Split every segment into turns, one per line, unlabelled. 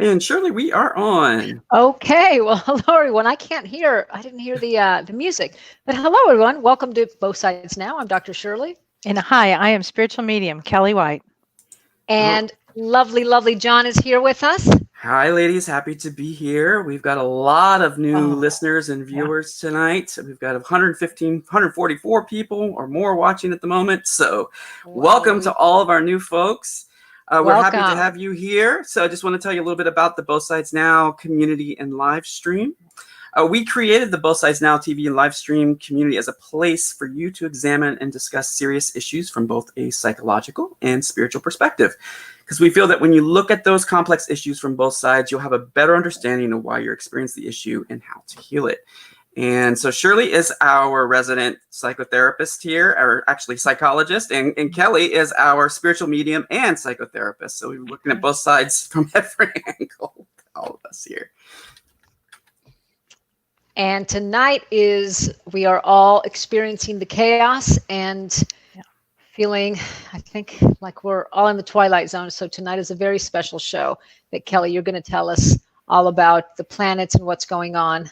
And Shirley, we are on.
Okay, well, hello everyone. I didn't hear the music, but hello everyone. Welcome to Both Sides Now. I'm Dr. Shirley,
And hi, I am spiritual medium Kelly White.
and lovely John is here with us.
Hi, ladies. Happy to be here. We've got a lot of new listeners and viewers tonight. We've got 144 people or more watching at the moment. So welcome to all of our new folks. We're happy to have you here. So I just want to tell you a little bit about the Both Sides Now community and live stream. We created the Both Sides Now TV and live stream community as a place for you to examine and discuss serious issues from both a psychological and spiritual perspective. Because we feel that when you look at those complex issues from both sides, you'll have a better understanding of why you're experiencing the issue and how to heal it. And so Shirley is our resident psychotherapist here, or actually psychologist, and Kelly is our spiritual medium and psychotherapist. So we're looking at both sides from every angle, all of us here.
And tonight we are all experiencing the chaos and feeling, I think, like we're all in the twilight zone. So tonight is a very special show that, Kelly, you're going to tell us all about the planets and what's going on.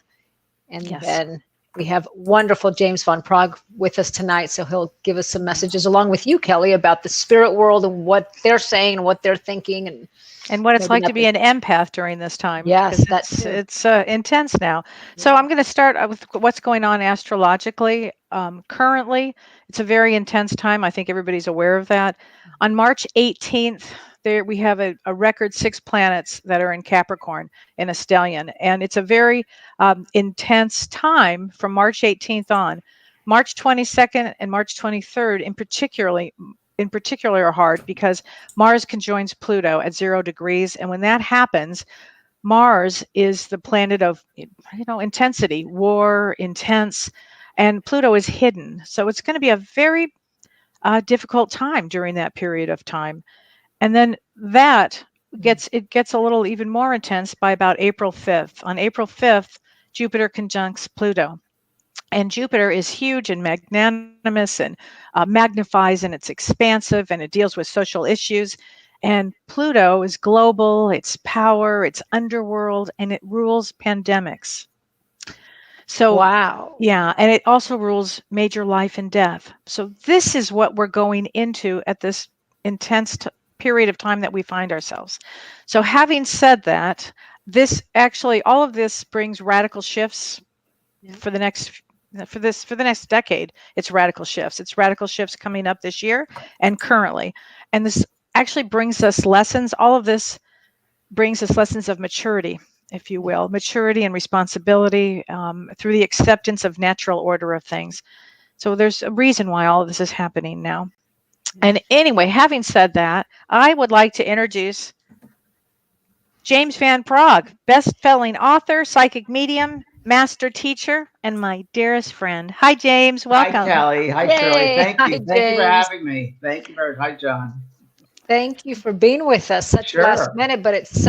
And then we have wonderful James Van Praagh with us tonight. So he'll give us some messages along with you, Kelly, about the spirit world and what they're saying and what they're thinking
and what it's like to be an empath during this time.
Yes,
it's intense now. So I'm going to start with what's going on astrologically. Currently, it's a very intense time. I think everybody's aware of that. On March 18th, we have a record 6 planets that are in Capricorn in a stellium. And it's a very intense time from March 18th on. March 22nd and March 23rd in particular are hard because Mars conjoins Pluto at 0 degrees. And when that happens, Mars is the planet of, intensity, war, intense, and Pluto is hidden. So it's going to be a very difficult time during that period of time. And then that gets a little even more intense by about April 5th. On April 5th, Jupiter conjuncts Pluto. And Jupiter is huge and magnanimous and magnifies, and it's expansive, and it deals with social issues. And Pluto is global, it's power, it's underworld, and it rules pandemics. So,
wow.
Yeah, and it also rules major life and death. So this is what we're going into at this intense period of time that we find ourselves. So having said that, all of this brings radical shifts for the next decade. It's radical shifts. It's radical shifts coming up this year and currently. And this actually brings us lessons. All of this brings us lessons of maturity, if you will, maturity and responsibility through the acceptance of natural order of things. So there's a reason why all of this is happening now. And anyway, having said that, I would like to introduce James Van Praagh, best-selling author, psychic medium, master teacher, and my dearest friend. Hi, James. Welcome.
Hi, Kelly. Hi, Shirley. Thank you. Thank you for having me. Thank you very much. Hi, John.
Thank you for being with us. Such last minute, but it's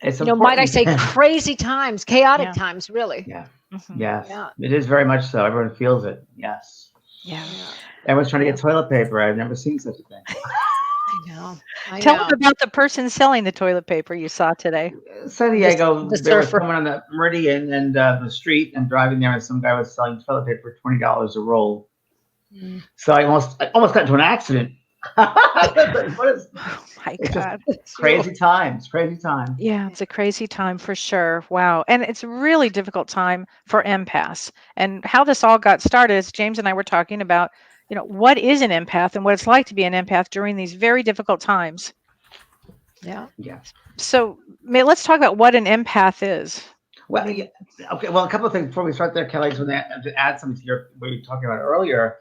might I say crazy times, chaotic times, really.
Yeah. Yes. Yeah. It is very much so. Everyone feels it. Yes.
Yeah.
Everyone's trying to get toilet paper. I've never seen such a thing.
I know.
Tell them about the person selling the toilet paper you saw today.
San Diego, there was someone on the Meridian and the street, and driving there, and some guy was selling toilet paper for $20 a roll. So I almost got into an accident.
Oh my God.
Crazy times.
Yeah, it's a crazy time for sure. Wow. And it's a really difficult time for empaths. And how this all got started is James and I were talking about, what is an empath and what it's like to be an empath during these very difficult times.
Yeah.
So let's talk about what an empath is.
Well, okay. Well, a couple of things before we start there, Kelly. So to add something to what you were talking about earlier,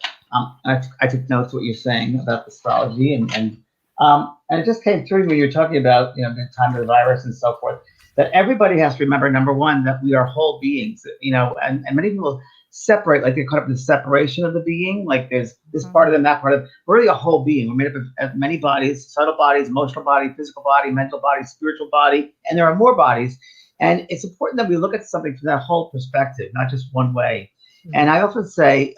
I took notes of what you're saying about astrology, and it just came through when you were talking about the time of the virus and so forth. That everybody has to remember, number one, that we are whole beings. And many people separate, like they caught up in the separation of the being. Like there's this part of them, that part of them. We're really a whole being. We're made up of many bodies: subtle bodies, emotional body, physical body, mental body, spiritual body, and there are more bodies. And it's important that we look at something from that whole perspective, not just one way. And I often say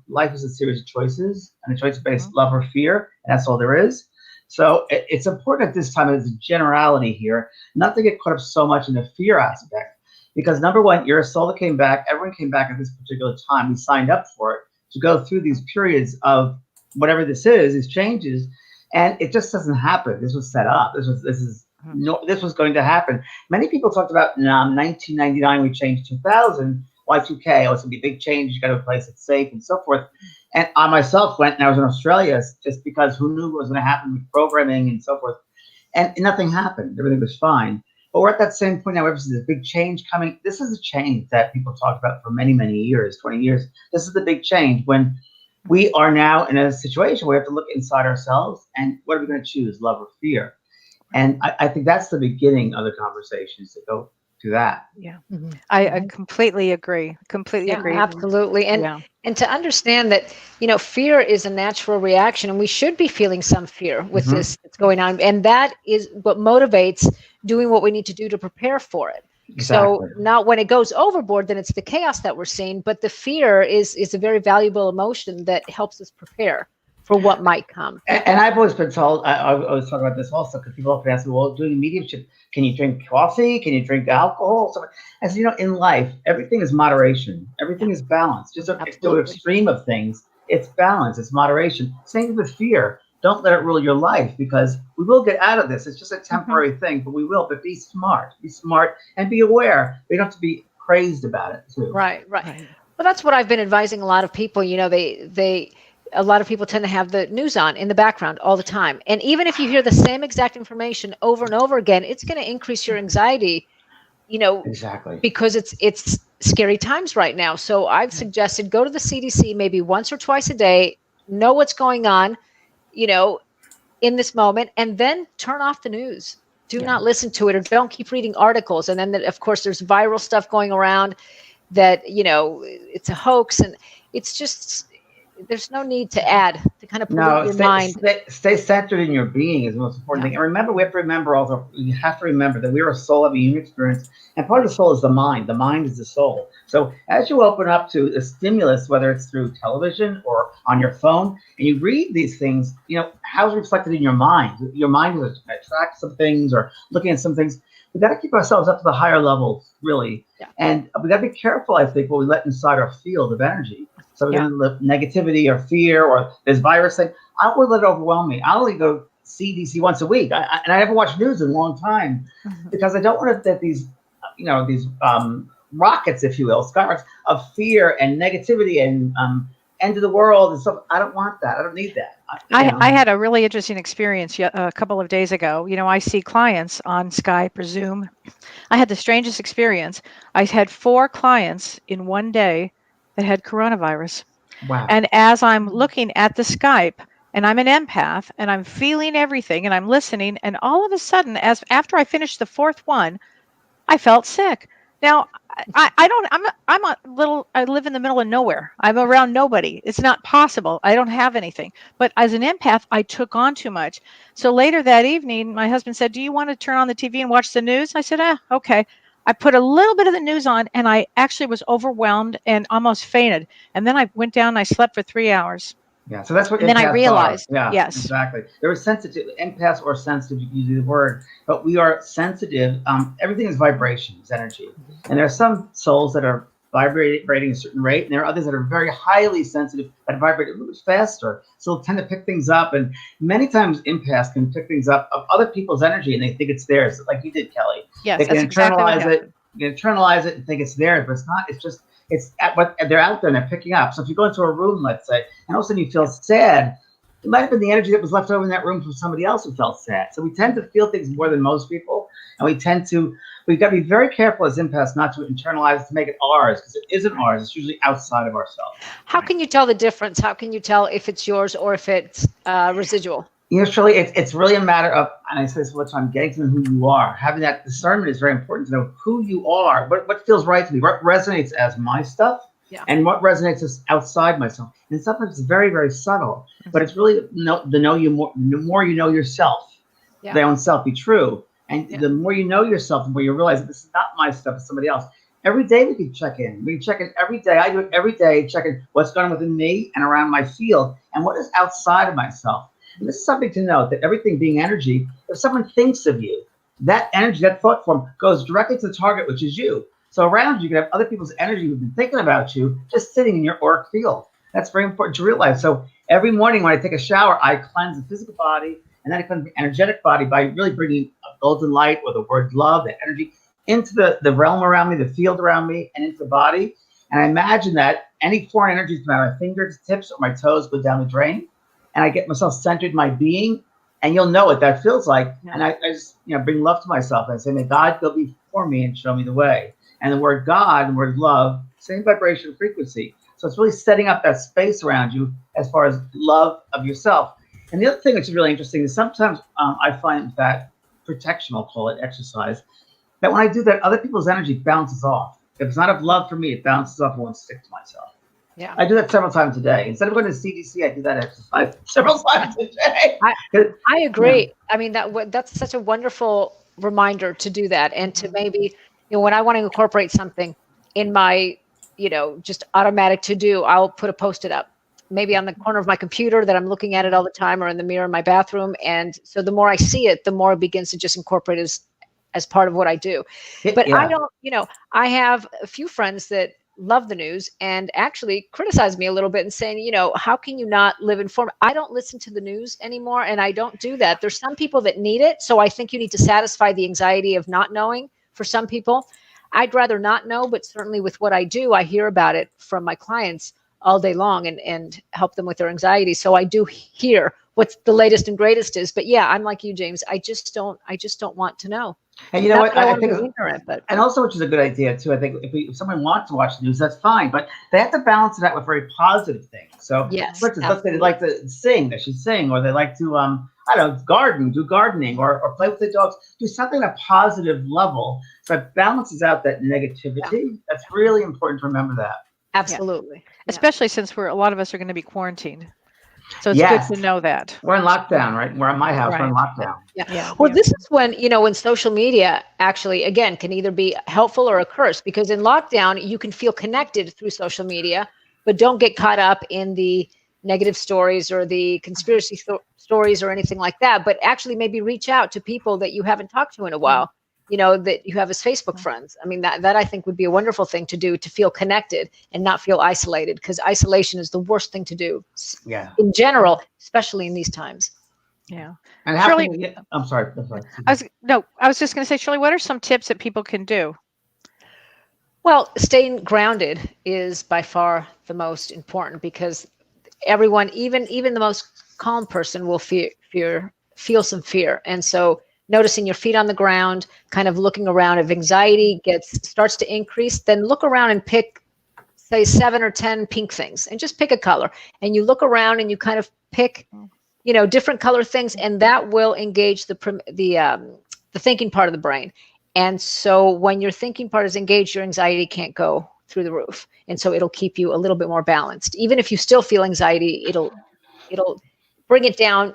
life is a series of choices, and a choice based love or fear, and that's all there is. So it's important at this time, as a generality here, not to get caught up so much in the fear aspect. Because number one, you're a soul that came back. Everyone came back at this particular time. We signed up for it to go through these periods of whatever this is, these changes, and it just doesn't happen. This was set up. This was going to happen. Many people talked about 1999. We changed 2000. Y2K. Oh, it's gonna be a big change. You got to replace it safe and so forth. And I myself went, and I was in Australia just because who knew what was going to happen with programming and so forth. And nothing happened. Everything was fine. But we're at that same point now. Ever since there's a big change coming, this is a change that people talked about for many, many years, 20 years. This is the big change when we are now in a situation where we have to look inside ourselves and what are we going to choose, love or fear? And I think that's the beginning of the conversations to go to that.
Yeah, I completely agree. Completely agree.
Absolutely. And to understand that, fear is a natural reaction, and we should be feeling some fear with this that's going on. And that is what motivates doing what we need to do to prepare for it.
Exactly.
So now when it goes overboard, then it's the chaos that we're seeing. But the fear is a very valuable emotion that helps us prepare for what might come.
And I've always been told, I always talk about this also, because people often ask me, well, doing mediumship, can you drink coffee? Can you drink alcohol? So, as you know, in life, everything is moderation. Everything is balance. Just the extreme of things, it's balance, it's moderation. Same with fear. Don't let it rule your life, because we will get out of this. It's just a temporary thing, but we will. But be smart and be aware. We don't have to be crazed about it too.
Right. Well, that's what I've been advising a lot of people. A lot of people tend to have the news on in the background all the time. And even if you hear the same exact information over and over again, it's going to increase your anxiety,
Exactly.
because it's scary times right now. So I've suggested go to the CDC maybe once or twice a day, know what's going on, in this moment, and then turn off the news. Do not listen to it, or don't keep reading articles. And then, of course, there's viral stuff going around that, it's a hoax. And it's just, there's no need to add to kind of pollute your mind.
Stay centered in your being is the most important thing. And remember, we have to remember that we are a soul of a human experience, and part of the soul is the mind. The mind is the soul. So as you open up to a stimulus, whether it's through television or on your phone, and you read these things, how's it reflected in your mind? Your mind will attract some things or looking at some things. We got to keep ourselves up to the higher levels, really. Yeah. And we got to be careful, I think, what we let inside our field of energy. So we're going to let negativity or fear or this virus thing, I won't let it overwhelm me. I only go CDC once a week. And I haven't watched news in a long time because I don't want to let these rockets, if you will, skyrockets of fear and negativity and end of the world and stuff. I don't want that. I don't need that.
I had a really interesting experience a couple of days ago. I see clients on Skype or Zoom. I had the strangest experience. I had 4 clients in one day that had coronavirus.
Wow.
And as I'm looking at the Skype, and I'm an empath, and I'm feeling everything, and I'm listening, and all of a sudden, after I finished the 4th one, I felt sick. Now, I live in the middle of nowhere. I'm around nobody. It's not possible. I don't have anything. But as an empath, I took on too much. So later that evening, my husband said, do you want to turn on the TV and watch the news? I said, okay. I put a little bit of the news on, and I actually was overwhelmed and almost fainted. And then I went down and I slept for 3 hours.
Yeah, so that's what.
And then I realized,
yes, exactly. They're sensitive, empaths or sensitive. You can use the word, but we are sensitive. Everything is vibrations, energy, and there are some souls that are vibrating a certain rate, and there are others that are very highly sensitive that vibrate a little bit faster. So they'll tend to pick things up, and many times empaths can pick things up of other people's energy, and they think it's theirs, like you did, Kelly.
Yes,
they can
that's exactly what happened.
You internalize it and think it's theirs, but it's not. It's what they're out there and they're picking up. So if you go into a room, let's say, and all of a sudden you feel sad, it might have been the energy that was left over in that room from somebody else who felt sad. So we tend to feel things more than most people, and we've got to be very careful as empaths not to internalize it to make it ours, because it isn't ours. It's usually outside of ourselves.
How can you tell the difference? How can you tell if it's yours or if it's residual?
Shirley, it's really a matter of, and I say this all the time, getting to know who you are. Having that discernment is very important to know who you are, what feels right to me, what resonates as my stuff, and what resonates as outside myself. And sometimes it's very, very subtle, but it's really the more you know yourself, their own self, be true. And the more you know yourself, the more you realize this is not my stuff, it's somebody else. Every day we can check in. We can check in every day. I do it every day, checking what's going on within me and around my field and what is outside of myself. And this is something to note, that everything being energy, if someone thinks of you, that energy, that thought form goes directly to the target, which is you. So around you can have other people's energy who've been thinking about you just sitting in your auric field. That's very important to realize. So every morning when I take a shower, I cleanse the physical body, and then I cleanse the energetic body by really bringing a golden light or the word love, that energy, into the realm around me, the field around me, and into the body. And I imagine that any foreign energies from my fingertips or my toes go down the drain, and I get myself centered in my being, and you'll know what that feels like.
Yeah.
And I just bring love to myself and say, may God go before me and show me the way. And the word God and the word love, same vibration frequency. So it's really setting up that space around you as far as love of yourself. And the other thing that's really interesting is sometimes I find that protection, I'll call it, exercise, that when I do that, other people's energy bounces off. If it's not of love for me, it bounces off and won't stick to myself.
Yeah.
I do that several times a day. Instead of going to CDC, I do that exercise several times a day.
I agree. Yeah. I mean, that's such a wonderful reminder to do that, and to maybe, when I want to incorporate something in my, just automatic to do, I'll put a Post-it up, maybe on the corner of my computer that I'm looking at it all the time, or in the mirror in my bathroom. And so the more I see it, the more it begins to just incorporate as part of what I do. But yeah. I don't, I have a few friends that love the news and actually criticize me a little bit and saying, how can you not live informed? I don't listen to the news anymore, and I don't do that. There's some people that need it. So I think you need to satisfy the anxiety of not knowing. For some people, I'd rather not know, but certainly with what I do, I hear about it from my clients all day long and help them with their anxiety. So I do hear what the latest and greatest is. But yeah, I'm like you, James. I just don't want to know.
And you know what?
I think ignorant, but
and also, which is a good idea too. I think if someone wants to watch the news, that's fine, but they have to balance it out with very positive things. So,
yes,
for instance, let's say they like to sing, they should sing, or they like to do gardening, or play with the dogs, do something at a positive level. So it balances out that negativity. Yeah. That's really important to remember that.
Absolutely,
yeah. Especially since a lot of us are going to be quarantined. So it's good to know that.
We're in lockdown, right? We're at my house.
Right.
We're in lockdown.
Yeah. Well, this is when, when social media actually, again, can either be helpful or a curse, because in lockdown, you can feel connected through social media, but don't get caught up in the negative stories or the conspiracy stories or anything like that, but actually maybe reach out to people that you haven't talked to in a while, that you have as Facebook friends. I mean, that I think would be a wonderful thing to do, to feel connected and not feel isolated, because isolation is the worst thing to do in general, especially in these times.
Yeah.
And
Shirley,
I'm sorry.
I was just going to say, Shirley, what are some tips that people can do?
Well, staying grounded is by far the most important, because everyone, even the most calm person, will feel some fear. And so noticing your feet on the ground, kind of looking around. If anxiety starts to increase, then look around and pick, say, 7 or 10 pink things, and just pick a color. And you look around and you kind of pick, different color things, and that will engage the thinking part of the brain. And so when your thinking part is engaged, your anxiety can't go through the roof, and so it'll keep you a little bit more balanced. Even if you still feel anxiety, it'll bring it down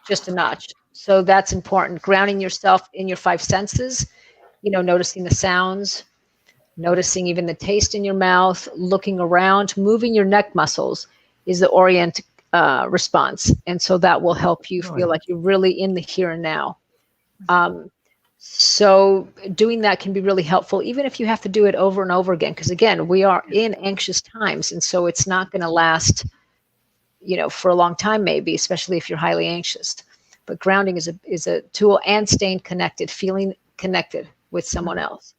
just a notch. So that's important. Grounding yourself in your 5 senses, noticing the sounds, noticing even the taste in your mouth, looking around, moving your neck muscles is the orient response. And so that will help you feel like you're really in the here and now. So doing that can be really helpful, even if you have to do it over and over again, because again, we are in anxious times, and so it's not going to last, for a long time, maybe, especially if you're highly anxious. But grounding is a tool, and staying connected, feeling connected with someone else.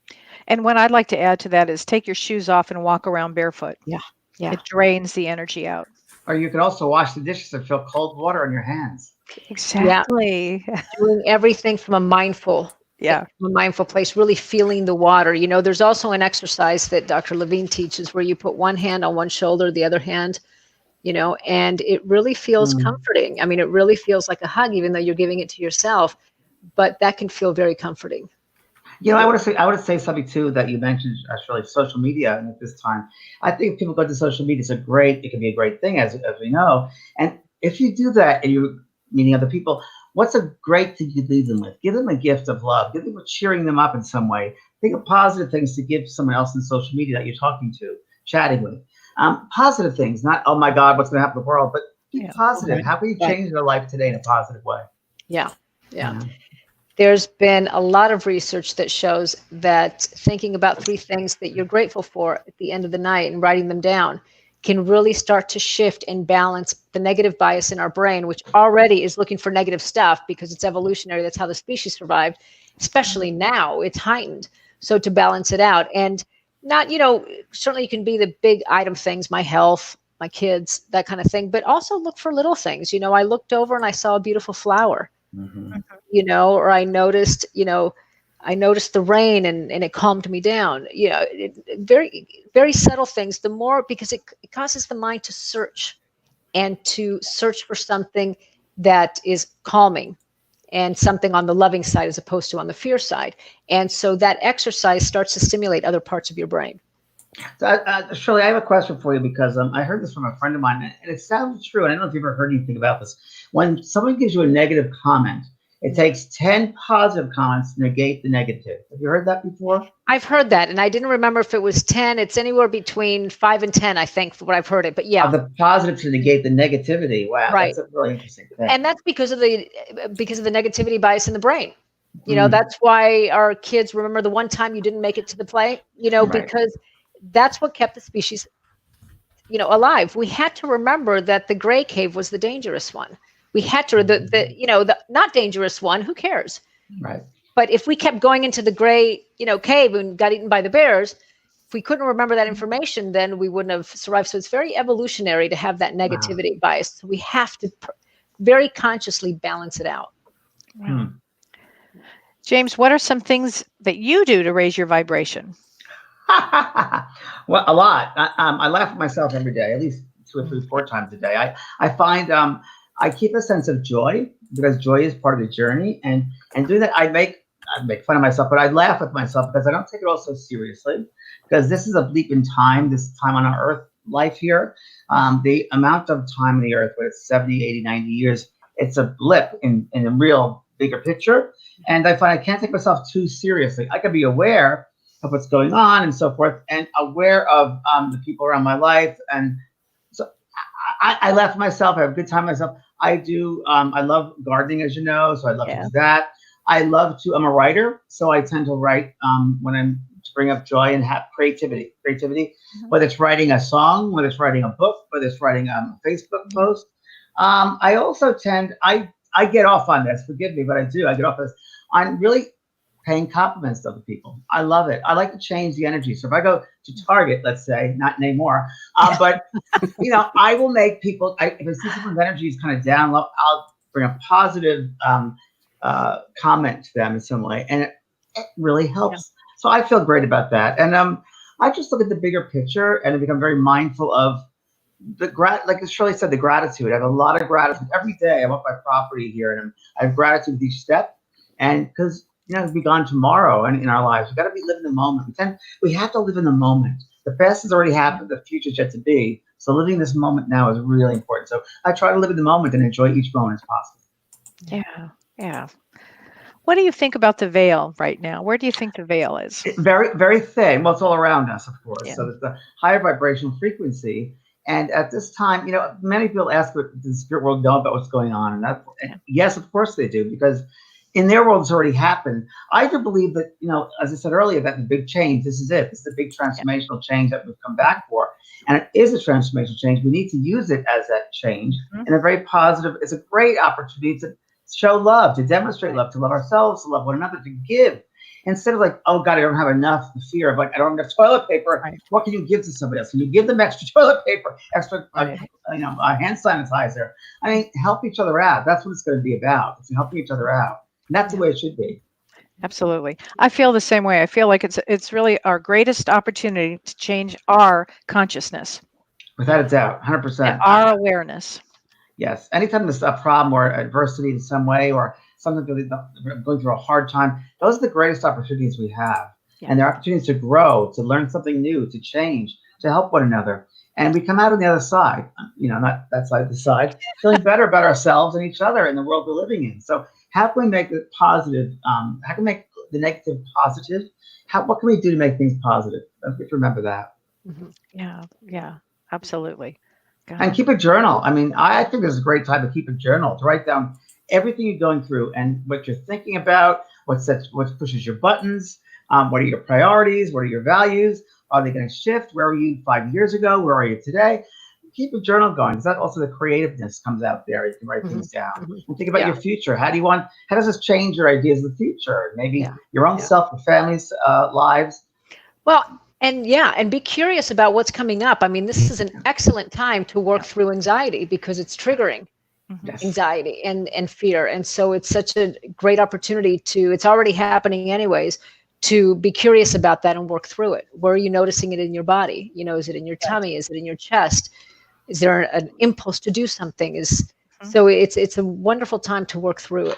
And what I'd like to add to that is take your shoes off and walk around barefoot.
Yeah.
It drains the energy out.
Or you can also wash the dishes and feel cold water on your hands.
Exactly.
Yeah. Doing everything from a mindful place, really feeling the water. There's also an exercise that Dr. Levine teaches where you put one hand on one shoulder, the other hand, and it really feels comforting. I mean, it really feels like a hug, even though you're giving it to yourself, but that can feel very comforting.
I want to say something too that you mentioned, Shirley, social media. And at this time, I think people go to social media. It can be a great thing, as we know. And if you do that and you're meeting other people, what's a great thing to leave them with? Give them a gift of love. Give them cheering them up in some way. Think of positive things to give someone else in social media that you're talking to, chatting with. Positive things, not, oh my God, what's going to happen to the world, but be
Yeah.
positive.
Right.
How can you
Right.
change your life today in a positive way?
Yeah.
You know?
There's been a lot of research that shows that thinking about 3 things that you're grateful for at the end of the night and writing them down can really start to shift and balance the negative bias in our brain, which already is looking for negative stuff because it's evolutionary. That's how the species survived. Especially now, it's heightened. So to balance it out, and not, certainly you can be the big item things, my health, my kids, that kind of thing, but also look for little things. I looked over and I saw a beautiful flower.
Mm-hmm.
Or I noticed the rain and it calmed me down. Very, very subtle things. The more, because it causes the mind to search for something that is calming and something on the loving side as opposed to on the fear side. And so that exercise starts to stimulate other parts of your brain.
So, Shirley, I have a question for you because I heard this from a friend of mine, and it sounds true. And I don't know if you've ever heard anything about this. When someone gives you a negative comment, it takes 10 positive comments to negate the negative. Have you heard that before?
I've heard that, and I didn't remember if it was 10. It's anywhere between 5 and 10, I think, for what I've heard it. But yeah,
The positive to negate the negativity. Wow,
right.
that's a really interesting thing.
And that's because of the negativity bias in the brain. That's why our kids remember the one time you didn't make it to the play.
Right.
Because that's what kept the species, alive. We had to remember that the gray cave was the dangerous one. We had to the not dangerous one. Who cares?
Right.
But if we kept going into the gray, cave and got eaten by the bears, if we couldn't remember that information, then we wouldn't have survived. So it's very evolutionary to have that negativity bias. So we have to very consciously balance it out.
Wow. James, what are some things that you do to raise your vibration?
Well, a lot. I laugh at myself every day, at least 2 or 3, 4 times a day. I find I keep a sense of joy because joy is part of the journey, and doing that, I make fun of myself, but I laugh with myself because I don't take it all so seriously. Because this is a bleep in time, this time on our Earth life here. The amount of time on the Earth, whether it's 70, 80, 90 years, it's a blip in a real bigger picture. And I find I can't take myself too seriously. I can be aware of what's going on and so forth, and aware of the people around my life. And so I laugh at myself. I have a good time myself. I do. I love gardening, as you know, so I love to do that. I love to. I'm a writer, so I tend to write when I'm to bring up joy and have creativity. Whether it's writing a song, whether it's writing a book, whether it's writing a Facebook post. I also tend. I get off on this. Forgive me, but I do. I get off on this. I'm really paying compliments to other people. I love it. I like to change the energy. So if I go to Target, let's say, not anymore, but I will make people. If I see someone's energy is kind of down low, I'll bring a positive comment to them in some way, and it really helps. So I feel great about that, and I just look at the bigger picture and I become very mindful of like Shirley said, the gratitude. I have a lot of gratitude every day. I'm up my property here, and I have gratitude with each step, and because it'll be gone tomorrow, and in our lives, we got to be living the moment. We have to live in the moment. The past has already happened. The future's yet to be. So living this moment now is really important. So I try to live in the moment and enjoy each moment as possible.
Yeah. What do you think about the veil right now? Where do you think the veil is?
Very, very thin. Well, it's all around us, of course.
Yeah.
So it's the higher vibrational frequency. And at this time, many people ask what the spirit world know about what's going on. And yes, of course they do, because in their world, it's already happened. I do believe that, as I said earlier, that the big change, this is it. This is the big transformational change that we've come back for. And it is a transformational change. We need to use it as that change in a very positive, it's a great opportunity to show love, to demonstrate love, to love ourselves, to love one another, to give. Instead of like, oh God, I don't have enough, the fear of like, I don't have enough toilet paper.
Right.
What can you give to somebody else? Can you give them extra toilet paper, extra, hand sanitizer? I mean, help each other out. That's what it's going to be about. It's helping each other out. And that's the way it should be.
Absolutely. I feel the same way. I feel like it's really our greatest opportunity to change our consciousness.
Without a doubt, 100%.
Our awareness.
Yes. Anytime there's a problem or adversity in some way, or something going through a hard time, those are the greatest opportunities we have.
Yeah.
And they're opportunities to grow, to learn something new, to change, to help one another. And we come out on the other side, not that side, the side, feeling better about ourselves and each other in the world we're living in. So how can we make it positive? How can we make the negative positive? What can we do to make things positive? Don't forget to remember that.
Yeah, absolutely.
And keep a journal. I mean, I think this is a great time to keep a journal, to write down everything you're going through and what you're thinking about, what pushes your buttons, what are your priorities, what are your values, are they going to shift? Where were you 5 years ago? Where are you today? Keep a journal going, because that also the creativeness comes out there. You can write things down and think about your future. How does this change your ideas of the future? Maybe your own self and family's lives.
Well, and be curious about what's coming up. I mean, this is an excellent time to work through anxiety, because it's triggering anxiety and fear. And so it's such a great opportunity it's already happening anyways, to be curious about that and work through it. Where are you noticing it in your body? You know, is it in your tummy? Is it in your chest? Is there an impulse to do something? So it's a wonderful time to work through it.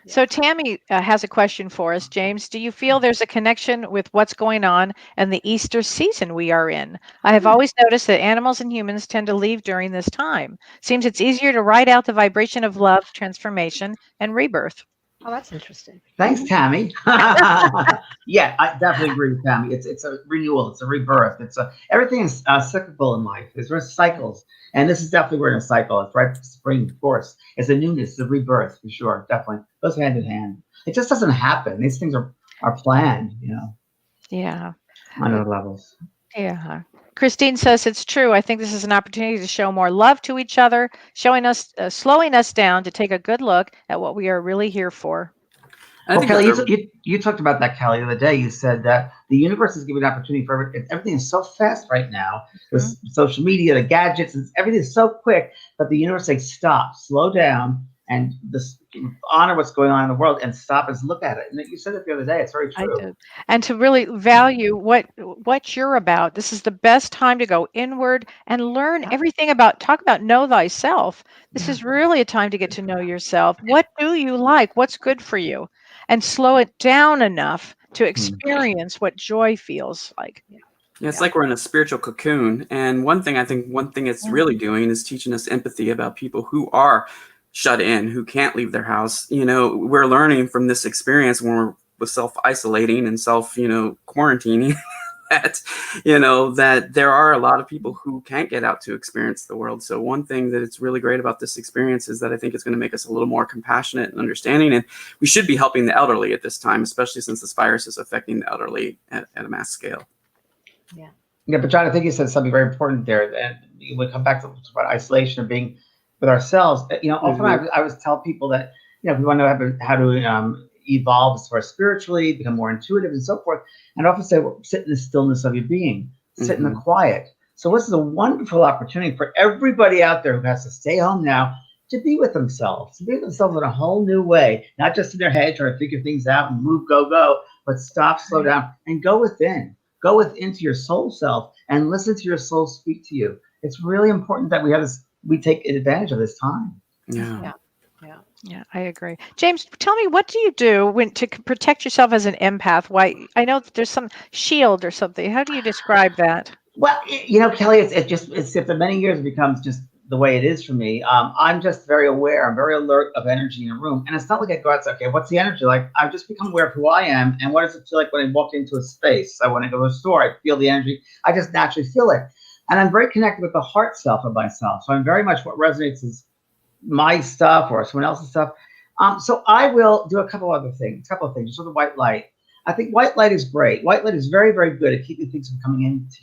So Tammy has a question for us. James, do you feel there's a connection with what's going on and the Easter season we are in? I have always noticed that animals and humans tend to leave during this time. Seems it's easier to ride out the vibration of love, transformation, and rebirth.
Oh, that's interesting.
Thanks, Tammy. Yeah, I definitely agree with Tammy. It's a renewal. It's a rebirth. Everything is cyclical in life. There's cycles, and this is definitely we're in a cycle. It's right, spring, of course. It's a newness, it's a rebirth for sure. Definitely goes hand in hand. It just doesn't happen. These things are planned,
Yeah.
on other levels.
Yeah. Christine says it's true. I think this is an opportunity to show more love to each other, slowing us down to take a good look at what we are really here for.
I think
Kelly, you talked about that, Kelly, the other day. You said that the universe is giving an opportunity for everything is so fast right now. With social media, the gadgets, everything is so quick that the universe says, stop, slow down, and honor what's going on in the world, and stop and look at it. And you said it the other day. It's very true.
I did. And to really value what you're about. This is the best time to go inward and learn everything talk about know thyself. This is really a time to get to know yourself. What do you like? What's good for you? And slow it down enough to experience what joy feels like.
Yeah, it's like we're in a spiritual cocoon. And one thing it's really doing is teaching us empathy about people who are shut in, who can't leave their house. We're learning from this experience when we're self-isolating and quarantining that there are a lot of people who can't get out to experience the world. So one thing that it's really great about this experience is that I think it's going to make us a little more compassionate and understanding. And we should be helping the elderly at this time, especially since this virus is affecting the elderly at a mass scale.
Yeah, but John, I think you said something very important there. And we come back to about isolation and being with ourselves. Often I always tell people that, if we want to have how to evolve as far as spiritually, become more intuitive and so forth. And I often say, well, sit in the stillness of your being, sit in the quiet. So this is a wonderful opportunity for everybody out there who has to stay home now to be with themselves, in a whole new way, not just in their head trying to figure things out and move, go, but stop, slow down, and go within. Go within to your soul self and listen to your soul speak to you. It's really important that we take advantage of this time.
Yeah, I agree. James, tell me, what do you do to protect yourself as an empath? Why? I know that there's some shield or something. How do you describe that?
Well, Kelly, it's after many years it becomes just the way it is for me. I'm just very aware. I'm very alert of energy in a room, and it's not like I go out and say, okay, what's the energy like? I've just become aware of who I am and what does it feel like when I walk into a space. So when I go to a store, I feel the energy. I just naturally feel it, and I'm very connected with the heart self of myself. So I'm very much what resonates is my stuff or someone else's stuff. So I will do a couple of things, just with the white light. I think white light is great. White light is very, very good at keeping things from coming into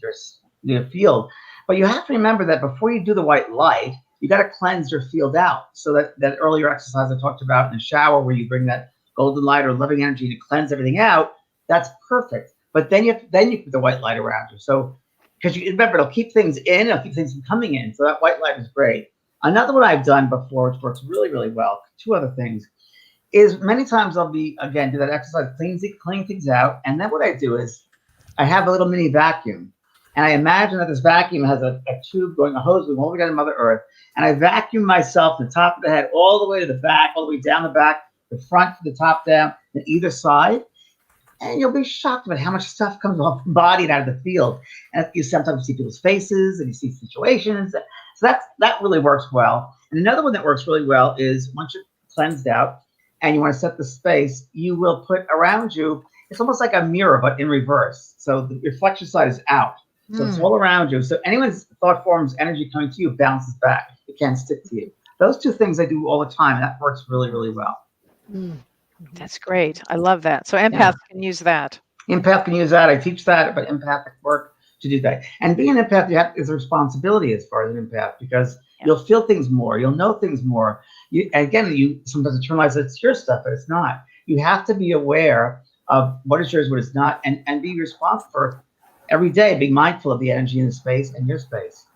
your field. But you have to remember that before you do the white light, you got to cleanse your field out. So that earlier exercise I talked about in the shower, where you bring that golden light or loving energy to cleanse everything out, that's perfect. But then you put the white light around you. So because you remember, it'll keep things in, it'll keep things from coming in. So that white light is great. Another one I've done before, which works really, really well, two other things, is many times I'll do that exercise, clean things out. And then what I do is I have a little mini vacuum. And I imagine that this vacuum has a tube going, a hose going all the way down to Mother Earth. And I vacuum myself from the top of the head all the way to the back, all the way down the back, the front to the top down, and either side. And you'll be shocked about how much stuff comes off the body and out of the field. And you sometimes see people's faces and you see situations. So that really works well. And another one that works really well is once you're cleansed out and you want to set the space, you will put around you, it's almost like a mirror, but in reverse. So the reflection side is out. So it's all around you. So anyone's thought forms energy coming to you bounces back. It can't stick to you. Those two things I do all the time, and that works really, really well.
That's great. I love that. So empaths can use that.
Empath can use that. I teach that, but empathic work to do that. And being an empath is a responsibility as far as an empath, because you'll feel things more. You'll know things more. You sometimes internalize that it's your stuff, but it's not. You have to be aware of what is yours, what is not, and be responsible for every day, being mindful of the energy in the space and your space.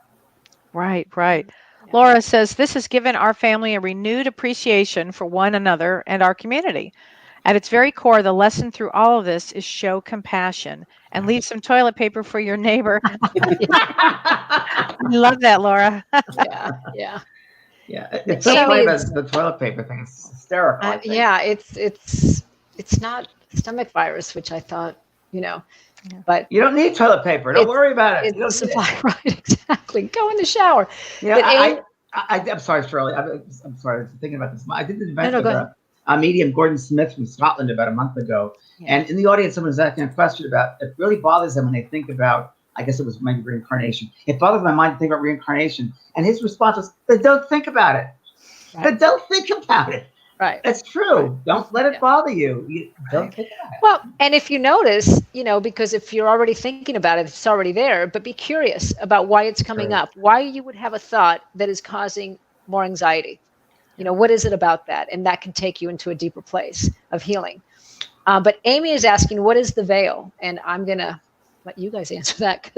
Right, right. Laura says, this has given our family a renewed appreciation for one another and our community. At its very core, the lesson through all of this is show compassion and leave some toilet paper for your neighbor. I love that, Laura.
Yeah.
It's so funny about the toilet paper thing. It's hysterical.
It's not stomach virus, which I thought, but
you don't need toilet paper. Don't worry about it.
It's supply, right? Exactly. Go in the shower.
I'm sorry, Shirley. I'm sorry. I was thinking about this. I did an event with a medium, Gordon Smith from Scotland, about a month ago. And in the audience, someone was asking a question about, it really bothers them when they think about, I guess it was maybe reincarnation. It bothers my mind to think about reincarnation. And his response was, then don't think about it. Then don't think about it.
Right.
That's true. Don't let it bother you. Don't think about it.
Well, and if you notice, because if you're already thinking about it, it's already there, but be curious about why it's coming up, why you would have a thought that is causing more anxiety. What is it about that? And that can take you into a deeper place of healing. But Amy is asking, what is the veil? And I'm going to let you guys answer that.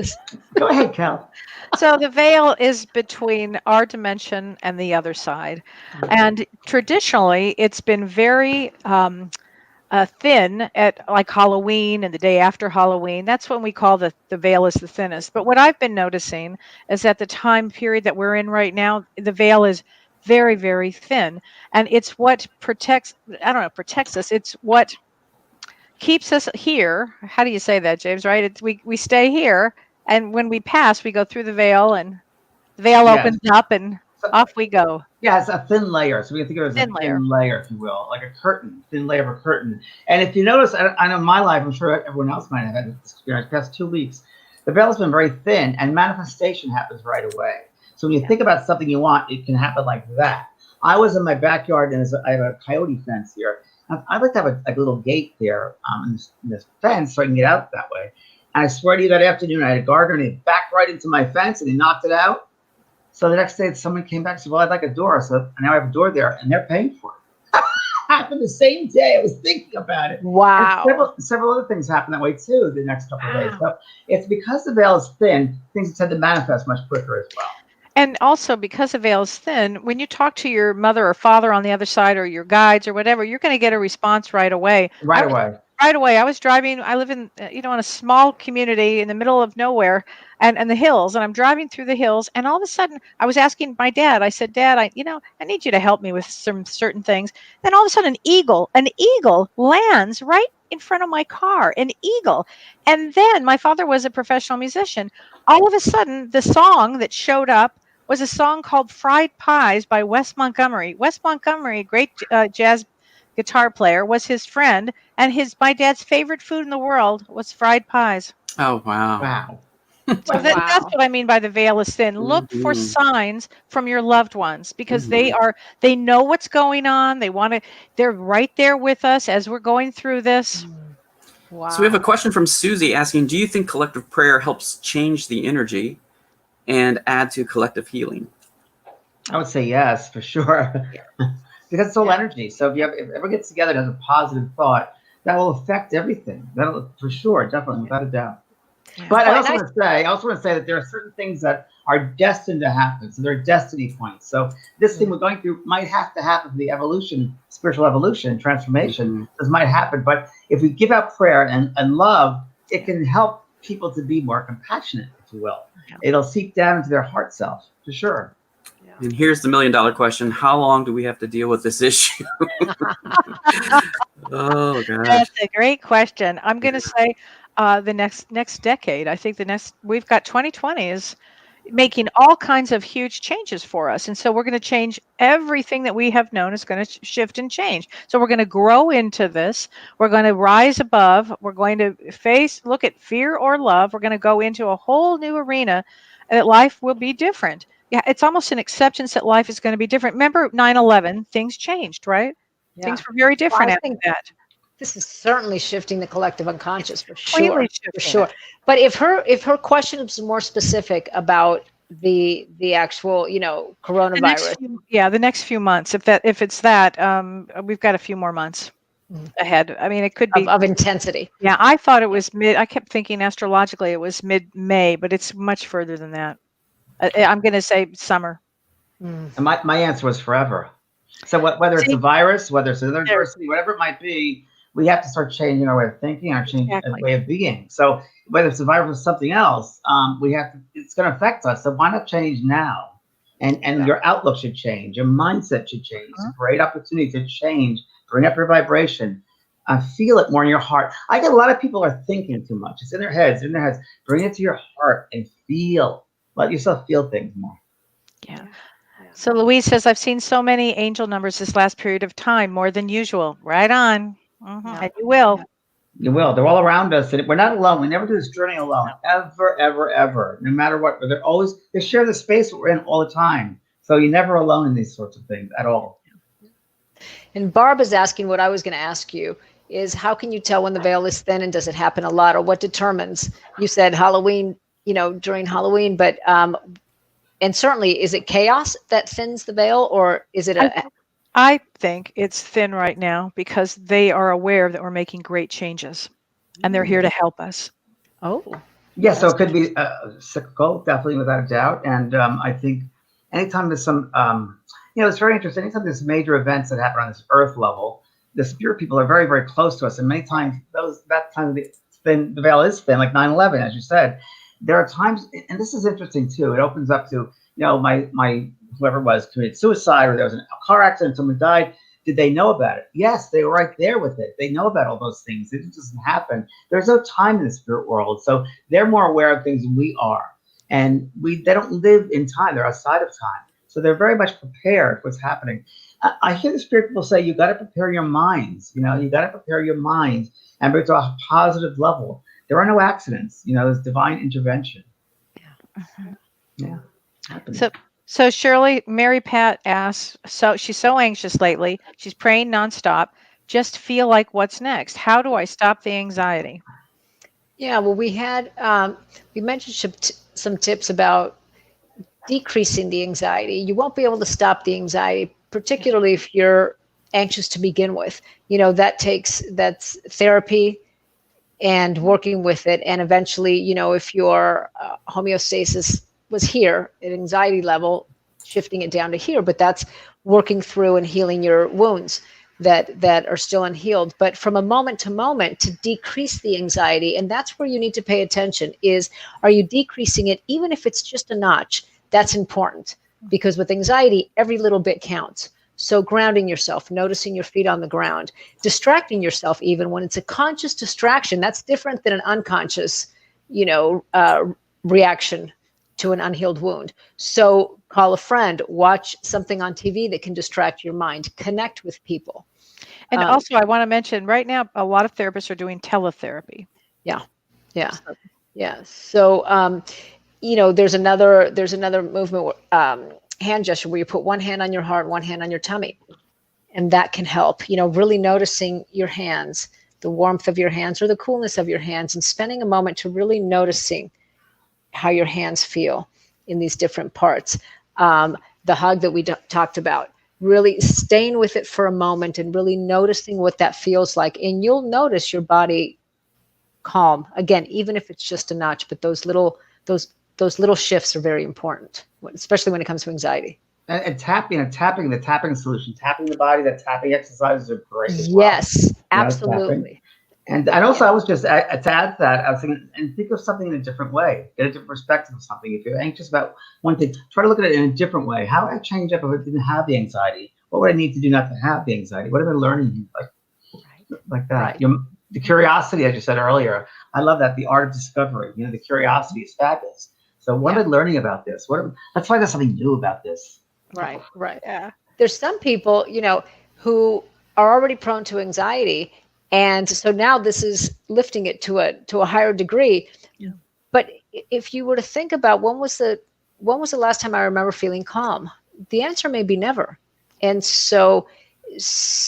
Go ahead, Cal.
So the veil is between our dimension and the other side. And traditionally, it's been very thin at like Halloween and the day after Halloween. That's when we call the veil is the thinnest. But what I've been noticing is that the time period that we're in right now, the veil is very, very thin. And it's what protects us. It's what keeps us here. How do you say that, James? Right? We stay here, and when we pass, we go through the veil, and the veil opens up, and off we go.
Yeah, it's a thin layer. So we can think of it as a thin layer, if you will, like a curtain, thin layer of a curtain. And if you notice, I know in my life, I'm sure everyone else might have had this experience. The past 2 weeks, the veil has been very thin, and manifestation happens right away. So when you think about something you want, it can happen like that. I was in my backyard, and I have a coyote fence here. I'd like to have a little gate there in this fence so I can get out that way. And I swear to you, that afternoon, I had a gardener, and he backed right into my fence, and he knocked it out. So the next day, someone came back and said, well, I'd like a door. So now I have a door there, and they're paying for it. Happened the same day. I was thinking about it.
Wow.
And several other things happened that way, too, the next couple of days. So it's because the veil is thin, things tend to manifest much quicker as well.
And also, because the veil is thin, when you talk to your mother or father on the other side, or your guides or whatever, you're going to get a response right away. Right away. I was driving. I live in, in a small community in the middle of nowhere, and the hills. And I'm driving through the hills, and all of a sudden, I was asking my dad. I said, Dad, I need you to help me with some certain things. Then all of a sudden, an eagle lands right in front of my car. An eagle. And then my father was a professional musician. All of a sudden, the song that showed up was a song called Fried Pies by Wes Montgomery. Wes Montgomery, great jazz guitar player, was his friend, and my dad's favorite food in the world was fried pies.
Oh, wow.
So that's what I mean by the veil is thin. Look for signs from your loved ones, because they know what's going on. They're right there with us as we're going through this.
Wow.
So we have a question from Susie asking, do you think collective prayer helps change the energy and add to collective healing?
I would say yes, for sure. Because it's all energy. So if everyone gets together and has a positive thought, that will affect everything. That'll, for sure, definitely, without a doubt. But I also want to say that there are certain things that are destined to happen. So they're destiny points. So this thing we're going through might have to happen for the evolution, spiritual evolution, transformation. This might happen. But if we give out prayer and love, it can help people to be more compassionate, if you will. It'll seep down into their heart self, for sure.
And here's the $1 million question. How long do we have to deal with this issue? Oh, gosh.
That's a great question. I'm going to say the next decade. I think we've got 2020 is making all kinds of huge changes for us. And so we're going to change everything that we have known is going to shift and change. So we're going to grow into this. We're going to rise above. We're going to look at fear or love. We're going to go into a whole new arena, and that life will be different. Yeah, it's almost an acceptance that life is going to be different. Remember 9/11, things changed, right?
Yeah.
Things were very different
I
after
think
that.
this is certainly shifting the collective unconscious for
Completely
sure.
shifting
For sure.
it.
But if her question is more specific about the actual, coronavirus.
The next few months. If it's that, we've got a few more months ahead. I mean, it could be
of intensity.
Yeah, I thought it was I kept thinking astrologically it was mid-May, but it's much further than that. I'm going to say summer.
And my answer was forever. So whether it's a virus, whether it's another adversity, whatever it might be, we have to start changing our way of thinking, our way of being. So whether it's a virus or something else, it's going to affect us. So why not change now? And your outlook should change. Your mindset should change. It's a great opportunity to change, bring up your vibration. Feel it more in your heart. I get a lot of people are thinking too much. It's in their heads, Bring it to your heart and feel. Let yourself feel things more.
Yeah. So Louise says, I've seen so many angel numbers this last period of time, more than usual. Right on. And you will.
You will. They're all around us. And we're not alone. We never do this journey alone. Ever, ever, ever. No matter what. They share the space that we're in all the time. So you're never alone in these sorts of things at all.
And Barb is asking what I was going to ask you is how can you tell when the veil is thin and does it happen a lot, or what determines? You said Halloween, during Halloween, but and certainly, is it chaos that thins the veil, or is it
I think it's thin right now because they are aware that we're making great changes, and they're here to help us.
Oh,
yeah. So it could be cyclical, definitely, without a doubt. And I think anytime there's some, it's very interesting. Anytime there's major events that happen on this Earth level, the spirit people are very, very close to us, and many times the veil is thin, like 9/11, as you said. There are times, and this is interesting too. It opens up to, my whoever it was committed suicide, or there was a car accident, someone died. Did they know about it? Yes, they were right there with it. They know about all those things. It just doesn't happen. There's no time in the spirit world, so they're more aware of things than we are, and they don't live in time. They're outside of time, so they're very much prepared for what's happening. I hear the spirit people say you got to prepare your minds. You got to prepare your mind and bring it to a positive level. There are no accidents. There's divine intervention. Yeah.
So Shirley, Mary Pat asks, so she's so anxious lately. She's praying nonstop. Just feel like what's next? How do I stop the anxiety?
Yeah, well, we mentioned some tips about decreasing the anxiety. You won't be able to stop the anxiety, particularly if you're anxious to begin with. That's therapy and working with it. And eventually, if your homeostasis was here at anxiety level, shifting it down to here, but that's working through and healing your wounds that are still unhealed. But from a moment to moment, to decrease the anxiety, and that's where you need to pay attention, is are you decreasing it, even if it's just a notch? That's important, because with anxiety, every little bit counts. So grounding yourself, noticing your feet on the ground, distracting yourself, even when it's a conscious distraction, that's different than an unconscious, reaction to an unhealed wound. So call a friend, watch something on TV that can distract your mind, connect with people.
And also I want to mention right now, a lot of therapists are doing teletherapy.
Yeah. So, there's another movement, hand gesture, where you put one hand on your heart, one hand on your tummy. And that can help, really noticing your hands, the warmth of your hands or the coolness of your hands, and spending a moment to really noticing how your hands feel in these different parts. The hug that we talked about, really staying with it for a moment and really noticing what that feels like. And you'll notice your body calm again, even if it's just a notch, but those little shifts are very important, especially when it comes to anxiety.
And tapping the tapping solution, tapping the body, the tapping exercises are great as well.
Yes, absolutely.
And also, I was just to add to that, I was thinking, and think of something in a different way, get a different perspective of something. If you're anxious about one thing, try to look at it in a different way. How would I change up if I didn't have the anxiety? What would I need to do not to have the anxiety? What am I learning like that? Right. The curiosity, as you said earlier, I love that. The art of discovery. The curiosity is fabulous. So what am I learning about this? Let's find out something new about this.
Right.
Yeah.
There's some people, who are already prone to anxiety, and so now this is lifting it to a higher degree.
Yeah.
But if you were to think about when was the last time I remember feeling calm, the answer may be never. And so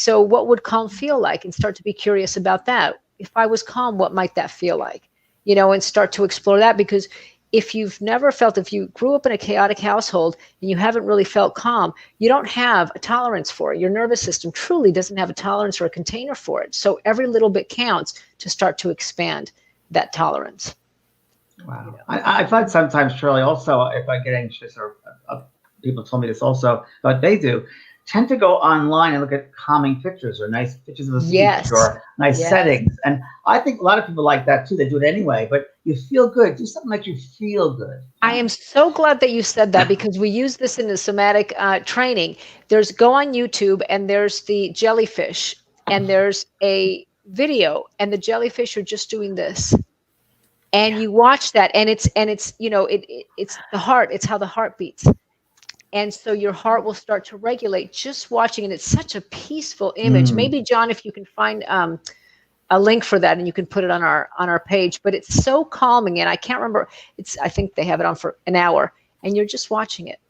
what would calm feel like? And start to be curious about that. If I was calm, what might that feel like? And start to explore that, because if you grew up in a chaotic household and you haven't really felt calm, you don't have a tolerance for it. Your nervous system truly doesn't have a tolerance or a container for it. So every little bit counts to start to expand that tolerance.
Wow. I find sometimes, Shirley, also, if I get anxious, or people told me this also, but they do, tend to go online and look at calming pictures or nice pictures of the beach or nice settings. And I think a lot of people like that too. They do it anyway, but you feel good. Do something that makes you feel good.
I am so glad that you said that, because we use this in the somatic training. Go on YouTube, and there's the jellyfish, and there's a video, and the jellyfish are just doing this. And you watch that, and it's it's the heart. It's how the heart beats. And so your heart will start to regulate just watching. And it's such a peaceful image. Maybe, John, if you can find a link for that, and you can put it on our page. But it's so calming. And I can't remember. I think they have it on for an hour, and you're just watching it.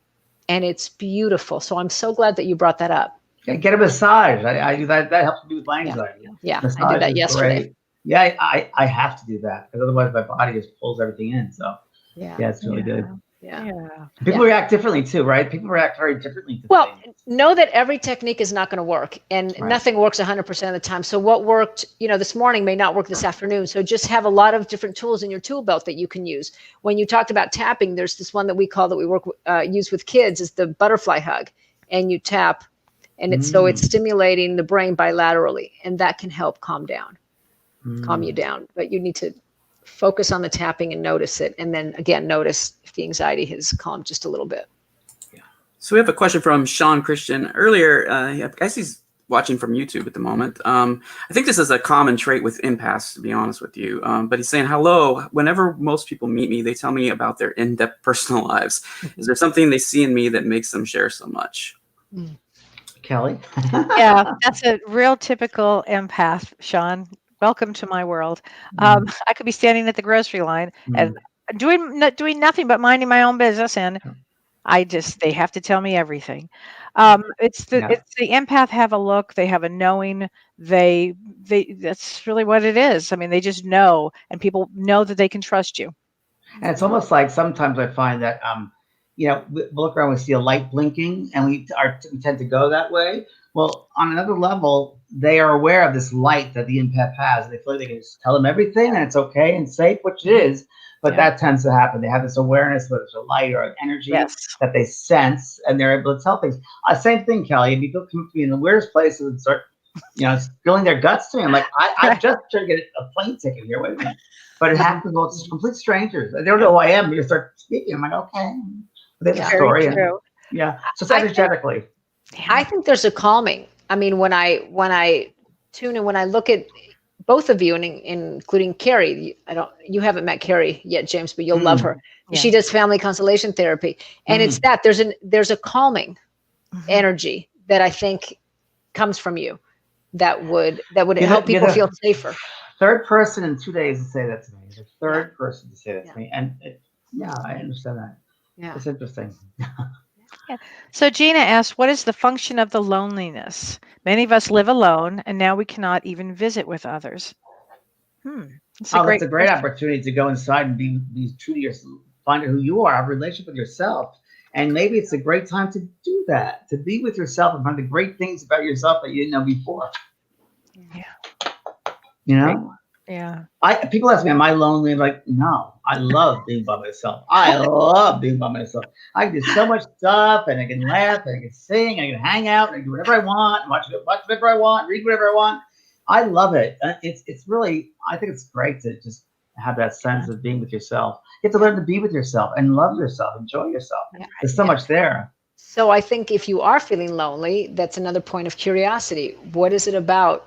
And it's beautiful. So I'm so glad that you brought that up.
Yeah, get a massage. I do that. That helps me with my anxiety.
Yeah, I did that yesterday.
Great. Yeah, I have to do that, because otherwise my body just pulls everything in. So yeah, it's really good.
Yeah.
People react differently too, right? People react very differently to things.
Know that every technique is not going to work, and nothing works 100% of the time. So what worked, this morning may not work this afternoon. So just have a lot of different tools in your tool belt that you can use. When you talked about tapping, there's this one that we use with kids, is the butterfly hug, and you tap, and so it's stimulating the brain bilaterally, and that can help calm you down. But you need to focus on the tapping and notice it. And then again, notice if the anxiety has calmed just a little bit.
Yeah. So we have a question from Sean Christian earlier. I guess he's watching from YouTube at the moment. I think this is a common trait with empaths, to be honest with you. But he's saying, hello, whenever most people meet me, they tell me about their in-depth personal lives. Is there something they see in me that makes them share so much?
Kelly?
Yeah, that's a real typical empath, Sean. Welcome to my world. I could be standing at the grocery line and doing nothing but minding my own business, and they have to tell me everything. It's the empath have a look, they have a knowing, that's really what it is. I mean, they just know, and people know that they can trust you.
And it's almost like sometimes I find that we look around, we see a light blinking, and we tend to go that way. Well, on another level, they are aware of this light that the empath has. They feel like they can just tell them everything, and it's okay and safe, which it is. But that tends to happen. They have this awareness, whether it's a light or an energy that they sense, and they're able to tell things. Same thing, Kelly. If people come to me in the weirdest places and start, spilling their guts to me, I'm like, I just tried to get a plane ticket here. Wait a minute. But it happens with complete strangers. They don't know who I am. You start speaking. I'm like, okay. They have a story. So it's energetically.
I think there's a calming. I mean, when I tune in, when I look at both of you, and including Carrie, you haven't met Carrie yet, James, but you'll love her. Yeah. She does family constellation therapy, and it's that there's a calming energy that I think comes from you that would help people feel safer.
Third person in 2 days to say that to me. The third person to say that to me, and I understand that. Yeah, it's interesting.
Yeah. So Gina asked, what is the function of the loneliness? Many of us live alone, and now we cannot even visit with others. That's a great
opportunity to go inside and be true to yourself, find out who you are, have a relationship with yourself. And maybe it's a great time to do that, to be with yourself and find the great things about yourself that you didn't know before.
Yeah. Yeah.
People ask me, am I lonely? I'm like, no, I love being by myself. I love being by myself. I can do so much stuff, and I can laugh, and I can sing, and I can hang out, and I can do whatever I want, watch whatever I want, read whatever I want. I love it. It's really, I think it's great to just have that sense of being with yourself. You have to learn to be with yourself and love yourself, enjoy yourself. Yeah. There's so much there.
So I think if you are feeling lonely, that's another point of curiosity. What is it about?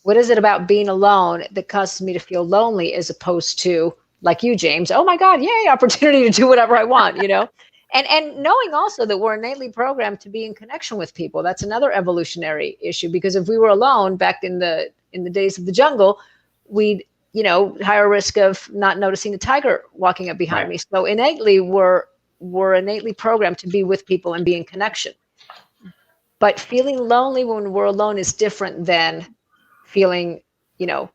What is it about being alone that causes me to feel lonely, as opposed to like you, James, oh my God, yay, opportunity to do whatever I want, you know? And knowing also that we're innately programmed to be in connection with people. That's another evolutionary issue, because if we were alone back in the days of the jungle, we'd, you know, higher risk of not noticing a tiger walking up behind me. So innately we're innately programmed to be with people and be in connection. But feeling lonely when we're alone is different than feeling, you know,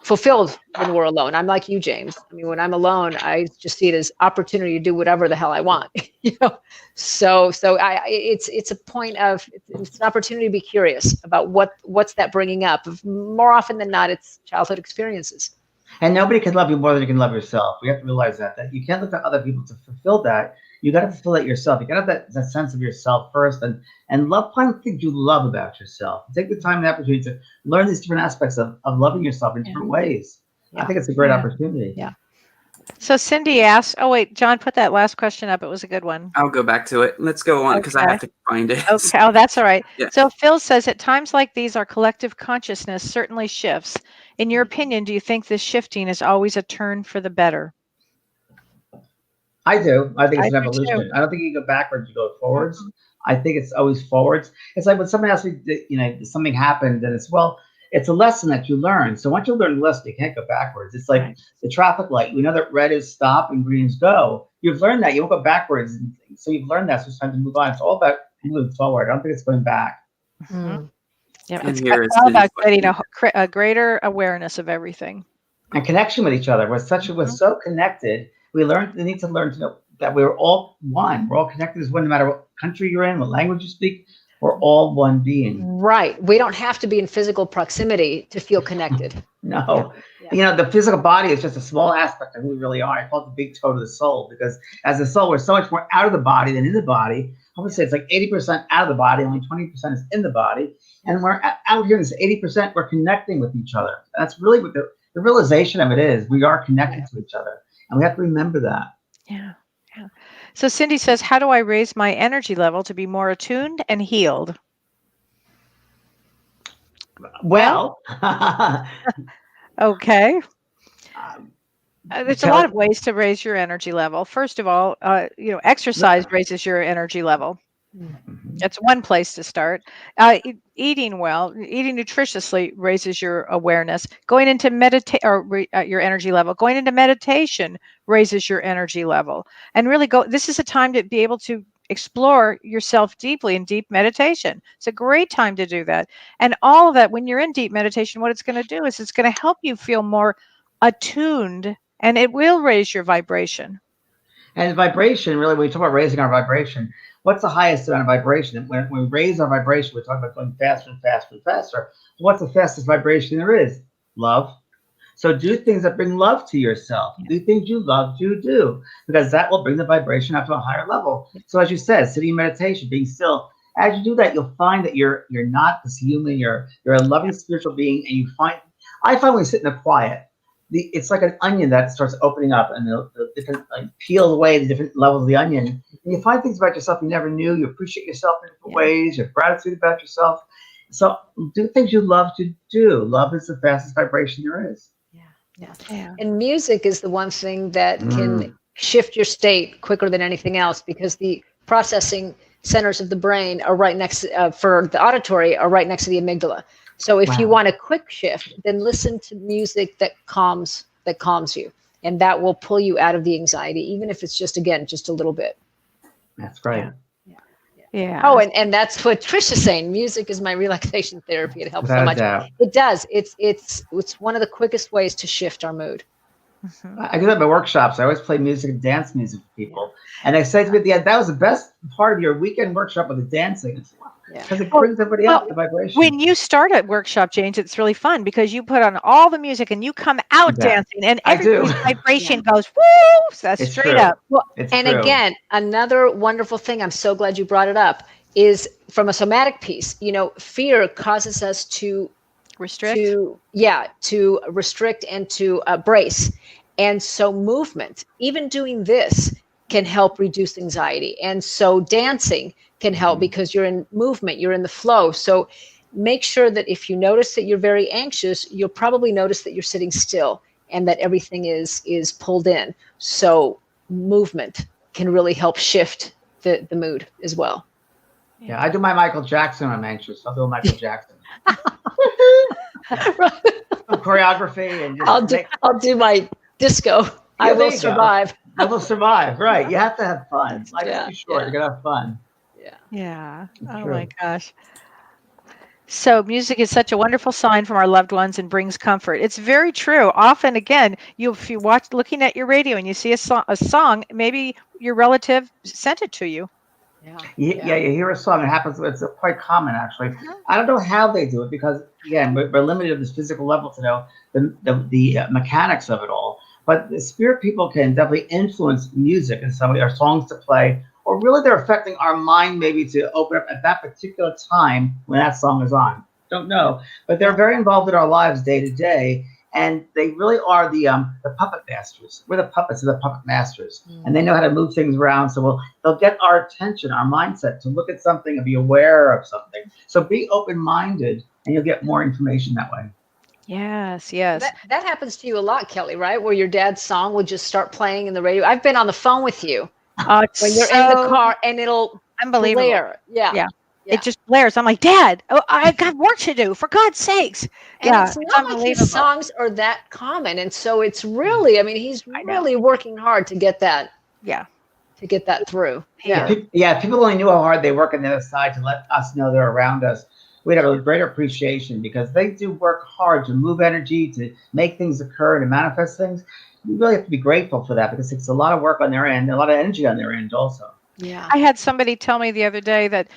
fulfilled when we're alone. I'm like you, James. I mean, when I'm alone, I just see it as opportunity to do whatever the hell I want. You know, so it's a point of, it's an opportunity to be curious about what's that bringing up. More often than not, it's childhood experiences.
And nobody can love you more than you can love yourself. We have to realize that you can't look at other people to fulfill that. You got to fulfill it yourself. You got to have that sense of yourself first, and love, find things you love about yourself. Take the time and opportunity to learn these different aspects of loving yourself in different ways. I think it's a great opportunity.
Yeah. So Cindy asked, oh wait, John, put that last question up. It was a good one.
I'll go back to it. Let's go on because I have to find it.
Okay. Oh, that's all right.
Yeah.
So Phil says, at times like these, our collective consciousness certainly shifts. In your opinion, do you think this shifting is always a turn for the better?
I do. I think it's
I
an
do
evolution.
too.
I don't think you go backwards, you go forwards. I think it's always forwards. It's like when someone asks me, you know, something happened, and it's a lesson that you learn. So once you learn the lesson, you can't go backwards. It's like the traffic light. We know that red is stop and green is go. You've learned that. You won't go backwards. So you've learned that. So it's time to move on. It's all about moving forward. I don't think it's going back.
Mm-hmm. Yeah,
And
it's
here is
all
the
about getting a greater awareness of everything.
And connection with each other. We're so connected. We need to learn to know that we're all one. We're all connected as one, no matter what country you're in, what language you speak. We're all one being.
Right. We don't have to be in physical proximity to feel connected.
No. Yeah. You know, the physical body is just a small aspect of who we really are. I call it the big toe to the soul, because as a soul, we're so much more out of the body than in the body. I would say it's like 80% out of the body, only 20% is in the body. And we're out here in this 80%, we're connecting with each other. That's really what the realization of it is. We are connected to each other. And we have to remember that.
Yeah. Yeah. So Cindy says, how do I raise my energy level to be more attuned and healed?
Well,
okay. There's a lot of ways to raise your energy level. First of all, you know, exercise raises your energy level. That's one place to start. Eating well, eating nutritiously raises your awareness. Going into your energy level. Going into meditation raises your energy level. And really this is a time to be able to explore yourself deeply in deep meditation. It's a great time to do that. And all of that, when you're in deep meditation, what it's going to do is it's going to help you feel more attuned, and it will raise your vibration.
And vibration, really, when we talk about raising our vibration, what's the highest amount of vibration? When we raise our vibration, we're talking about going faster and faster and faster. What's the fastest vibration there is? Love. So do things that bring love to yourself. Do things you love to do, because that will bring the vibration up to a higher level. So as you said, sitting in meditation, being still. As you do that, you'll find that you're not this human. You're a loving spiritual being, and I find when you sit in the quiet, it's like an onion that starts opening up, and the different, like, peel away the different levels of the onion. And you find things about yourself you never knew. You appreciate yourself in different ways. You have gratitude about yourself. So do things you love to do. Love is the fastest vibration there is.
Yeah. And music is the one thing that can shift your state quicker than anything else, because the processing centers of the brain are right next for the auditory are right next to the amygdala. So if you want a quick shift, then listen to music that calms you, and that will pull you out of the anxiety, even if it's just a little bit.
That's great.
Yeah.
Oh, and that's what Trish is saying. Music is my relaxation therapy. It helps so much. It does. It's one of the quickest ways to shift our mood.
I do that in my workshops. I always play music and dance music for people. And they say to me at the end, that was the best part of your weekend workshop, with the dancing. Because it brings everybody up the vibration.
When you start a workshop, James, it's really fun because you put on all the music and you come out dancing, and everybody's vibration goes, woo, that's straight up.
Well, again, another wonderful thing, I'm so glad you brought it up, is from a somatic piece. You know, fear causes us to restrict, to restrict and to brace. And so movement, even doing this, can help reduce anxiety. And so dancing can help because you're in movement, you're in the flow. So make sure that if you notice that you're very anxious, you'll probably notice that you're sitting still. and that everything is pulled in. So movement can really help shift the mood as well.
Yeah, I do my Michael Jackson when I'm anxious. I'll do a Michael Jackson. Some choreography and just
I'll do my disco. I will survive.
I will survive. Right. You have to have fun. Life is too short.
Yeah.
You're gonna have fun.
Yeah.
It's
Oh
true.
my gosh. So music is such a wonderful sign from our loved ones and brings comfort. It's very true. Often, again, if you watch looking at your radio and you see a song, maybe your relative sent it to you.
Yeah, you hear a song. It happens. It's quite common, actually. I don't know how they do it because, again, we're limited at this physical level to know the mechanics of it all. But the spirit people can definitely influence music and some of our songs to play, or really they're affecting our mind maybe to open up at that particular time when that song is on. Don't know, but they're very involved in our lives day to day. And they really are the puppet masters. We're the puppets of the puppet masters, and they know how to move things around. So they'll get our attention, our mindset to look at something and be aware of something. So be open-minded, and you'll get more information that way.
Yes, yes.
That happens to you a lot, Kelly, right? Where your dad's song would just start playing in the radio. I've been on the phone with you when you're in the car, and it'll
unbelievable.
blare. Yeah.
It just blares. I'm like, Dad, I've got work to do, for God's sakes.
And it's not like his songs are that common. And so it's really, I mean, he's really working hard to get that.
Yeah.
To get that through.
Yeah. Yeah. People only knew how hard they work on the other side to let us know they're around us. We'd have a greater appreciation because they do work hard to move energy, to make things occur, and to manifest things. We really have to be grateful for that because it's a lot of work on their end, a lot of energy on their end also.
Yeah.
I had somebody tell me the other day that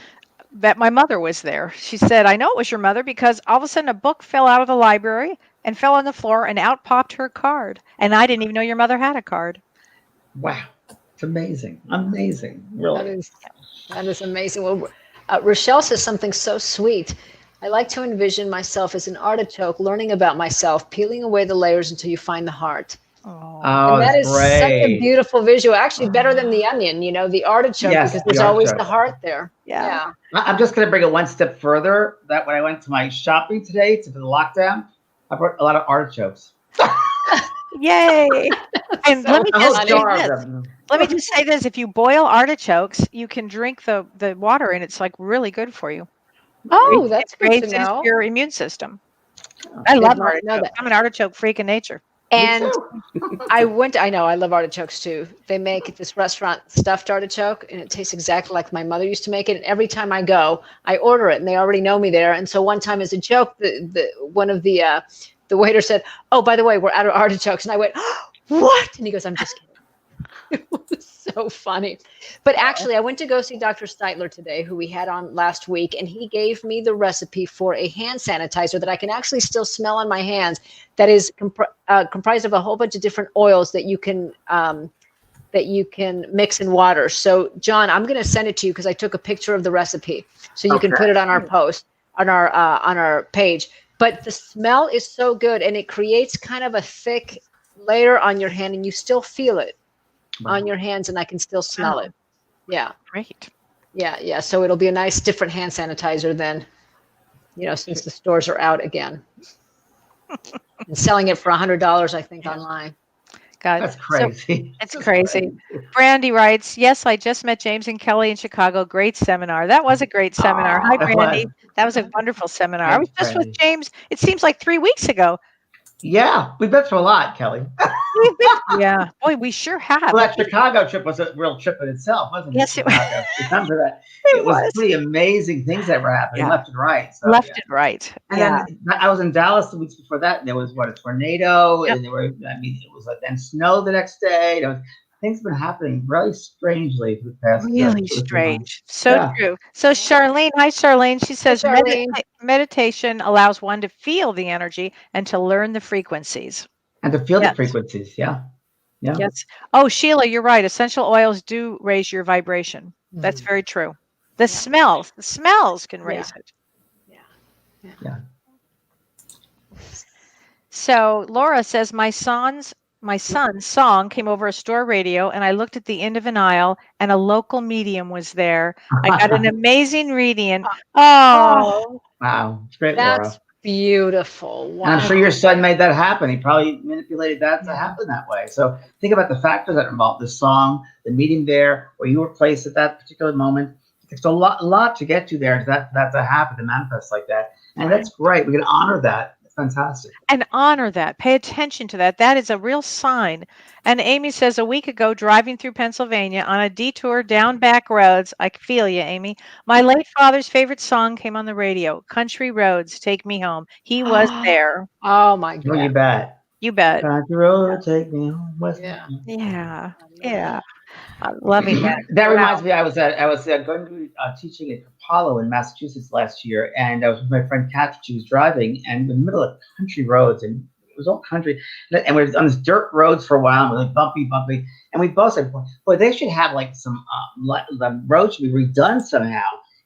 my mother was there. She said, I know it was your mother because all of a sudden a book fell out of the library and fell on the floor and out popped her card. And I didn't even know your mother had a card.
Wow. It's amazing. Amazing. Really.
That is amazing. Well, Rochelle says something so sweet. I like to envision myself as an artichoke, learning about myself, peeling away the layers until you find the heart.
Oh,
and that is great. Such a beautiful visual. Actually, better than the onion, the artichoke, because there's always the heart there. Yeah.
I'm just going to bring it one step further. That when I went to my shopping today for the lockdown, I brought a lot of artichokes.
Yay! And let me just say this: if you boil artichokes, you can drink the water, and it's like really good for you.
Oh, that's good to know.
Your immune system. I love artichokes. I'm an artichoke freak in nature.
And I know, I love artichokes too. They make this restaurant stuffed artichoke and it tastes exactly like my mother used to make it. And every time I go, I order it and they already know me there. And so one time as a joke, one of the waiter said, "Oh, by the way, we're out of artichokes." And I went, "Oh, what?" And he goes, "I'm just kidding." It was so funny. But actually, I went to go see Dr. Steitler today, who we had on last week, and he gave me the recipe for a hand sanitizer that I can actually still smell on my hands that is comprised of a whole bunch of different oils that you can mix in water. So, John, I'm going to send it to you because I took a picture of the recipe, so you can put it on our post, on our page. But the smell is so good, and it creates kind of a thick layer on your hand, and you still feel it on your hands, and I can still smell it. Yeah.
Great.
Yeah. So it'll be a nice different hand sanitizer than, since the stores are out again. And selling it for $100, I think, online.
God,
that's crazy.
It's crazy. Brandy writes, "Yes, I just met James and Kelly in Chicago. Great seminar. That was a great seminar. Hi, Brandy. That was a wonderful seminar. I was just with James. It seems like 3 weeks ago.
Yeah, we've been through a lot, Kelly.
Yeah, boy, we sure have.
Well, that Chicago trip was a real trip in itself, wasn't it?
Yes, it was.
Remember that? It was pretty amazing things that were happening left and right. So,
left and right.
And then I was in Dallas the weeks before that, and there was a tornado, and it was like then snow the next day. Things have been happening really strangely for the past.
Really strange. So true. So Charlene, hi Charlene. She says meditation allows one to feel the energy and to learn the frequencies.
And to feel the frequencies, yeah.
Yes. Oh, Sheila, you're right. Essential oils do raise your vibration. That's very true. The smells can raise it.
Yeah.
So Laura says, my son's song came over a store radio, and I looked at the end of an aisle, and a local medium was there. I got an amazing reading. And
wow, it's great, Laura.
Beautiful. Wow.
And I'm sure your son made that happen. He probably manipulated that to happen that way. So think about the factors that are involved: the song, the meeting there, where you were placed at that particular moment. It's a lot to get to there, that to happen, to manifest like that. And that's great. We can honor that. It's fantastic.
And honor that. Pay attention to that. That is a real sign. And Amy says, a week ago, driving through Pennsylvania on a detour down back roads, I feel you, Amy. My late father's favorite song came on the radio, Country Roads, Take Me Home. He was there.
Oh my
Well, you
God.
bet.
You bet.
Country road, take me home.
Yeah.
Yeah. Yeah. I'm loving that.
That
Wow.
reminds me, I was going to teaching at Apollo in Massachusetts last year, and I was with my friend Kat. She was driving, and in the middle of country roads, and it was all country, and we were on this dirt roads for a while, and we were like bumpy, and we both said, "Boy, they should have like some the road should be redone somehow."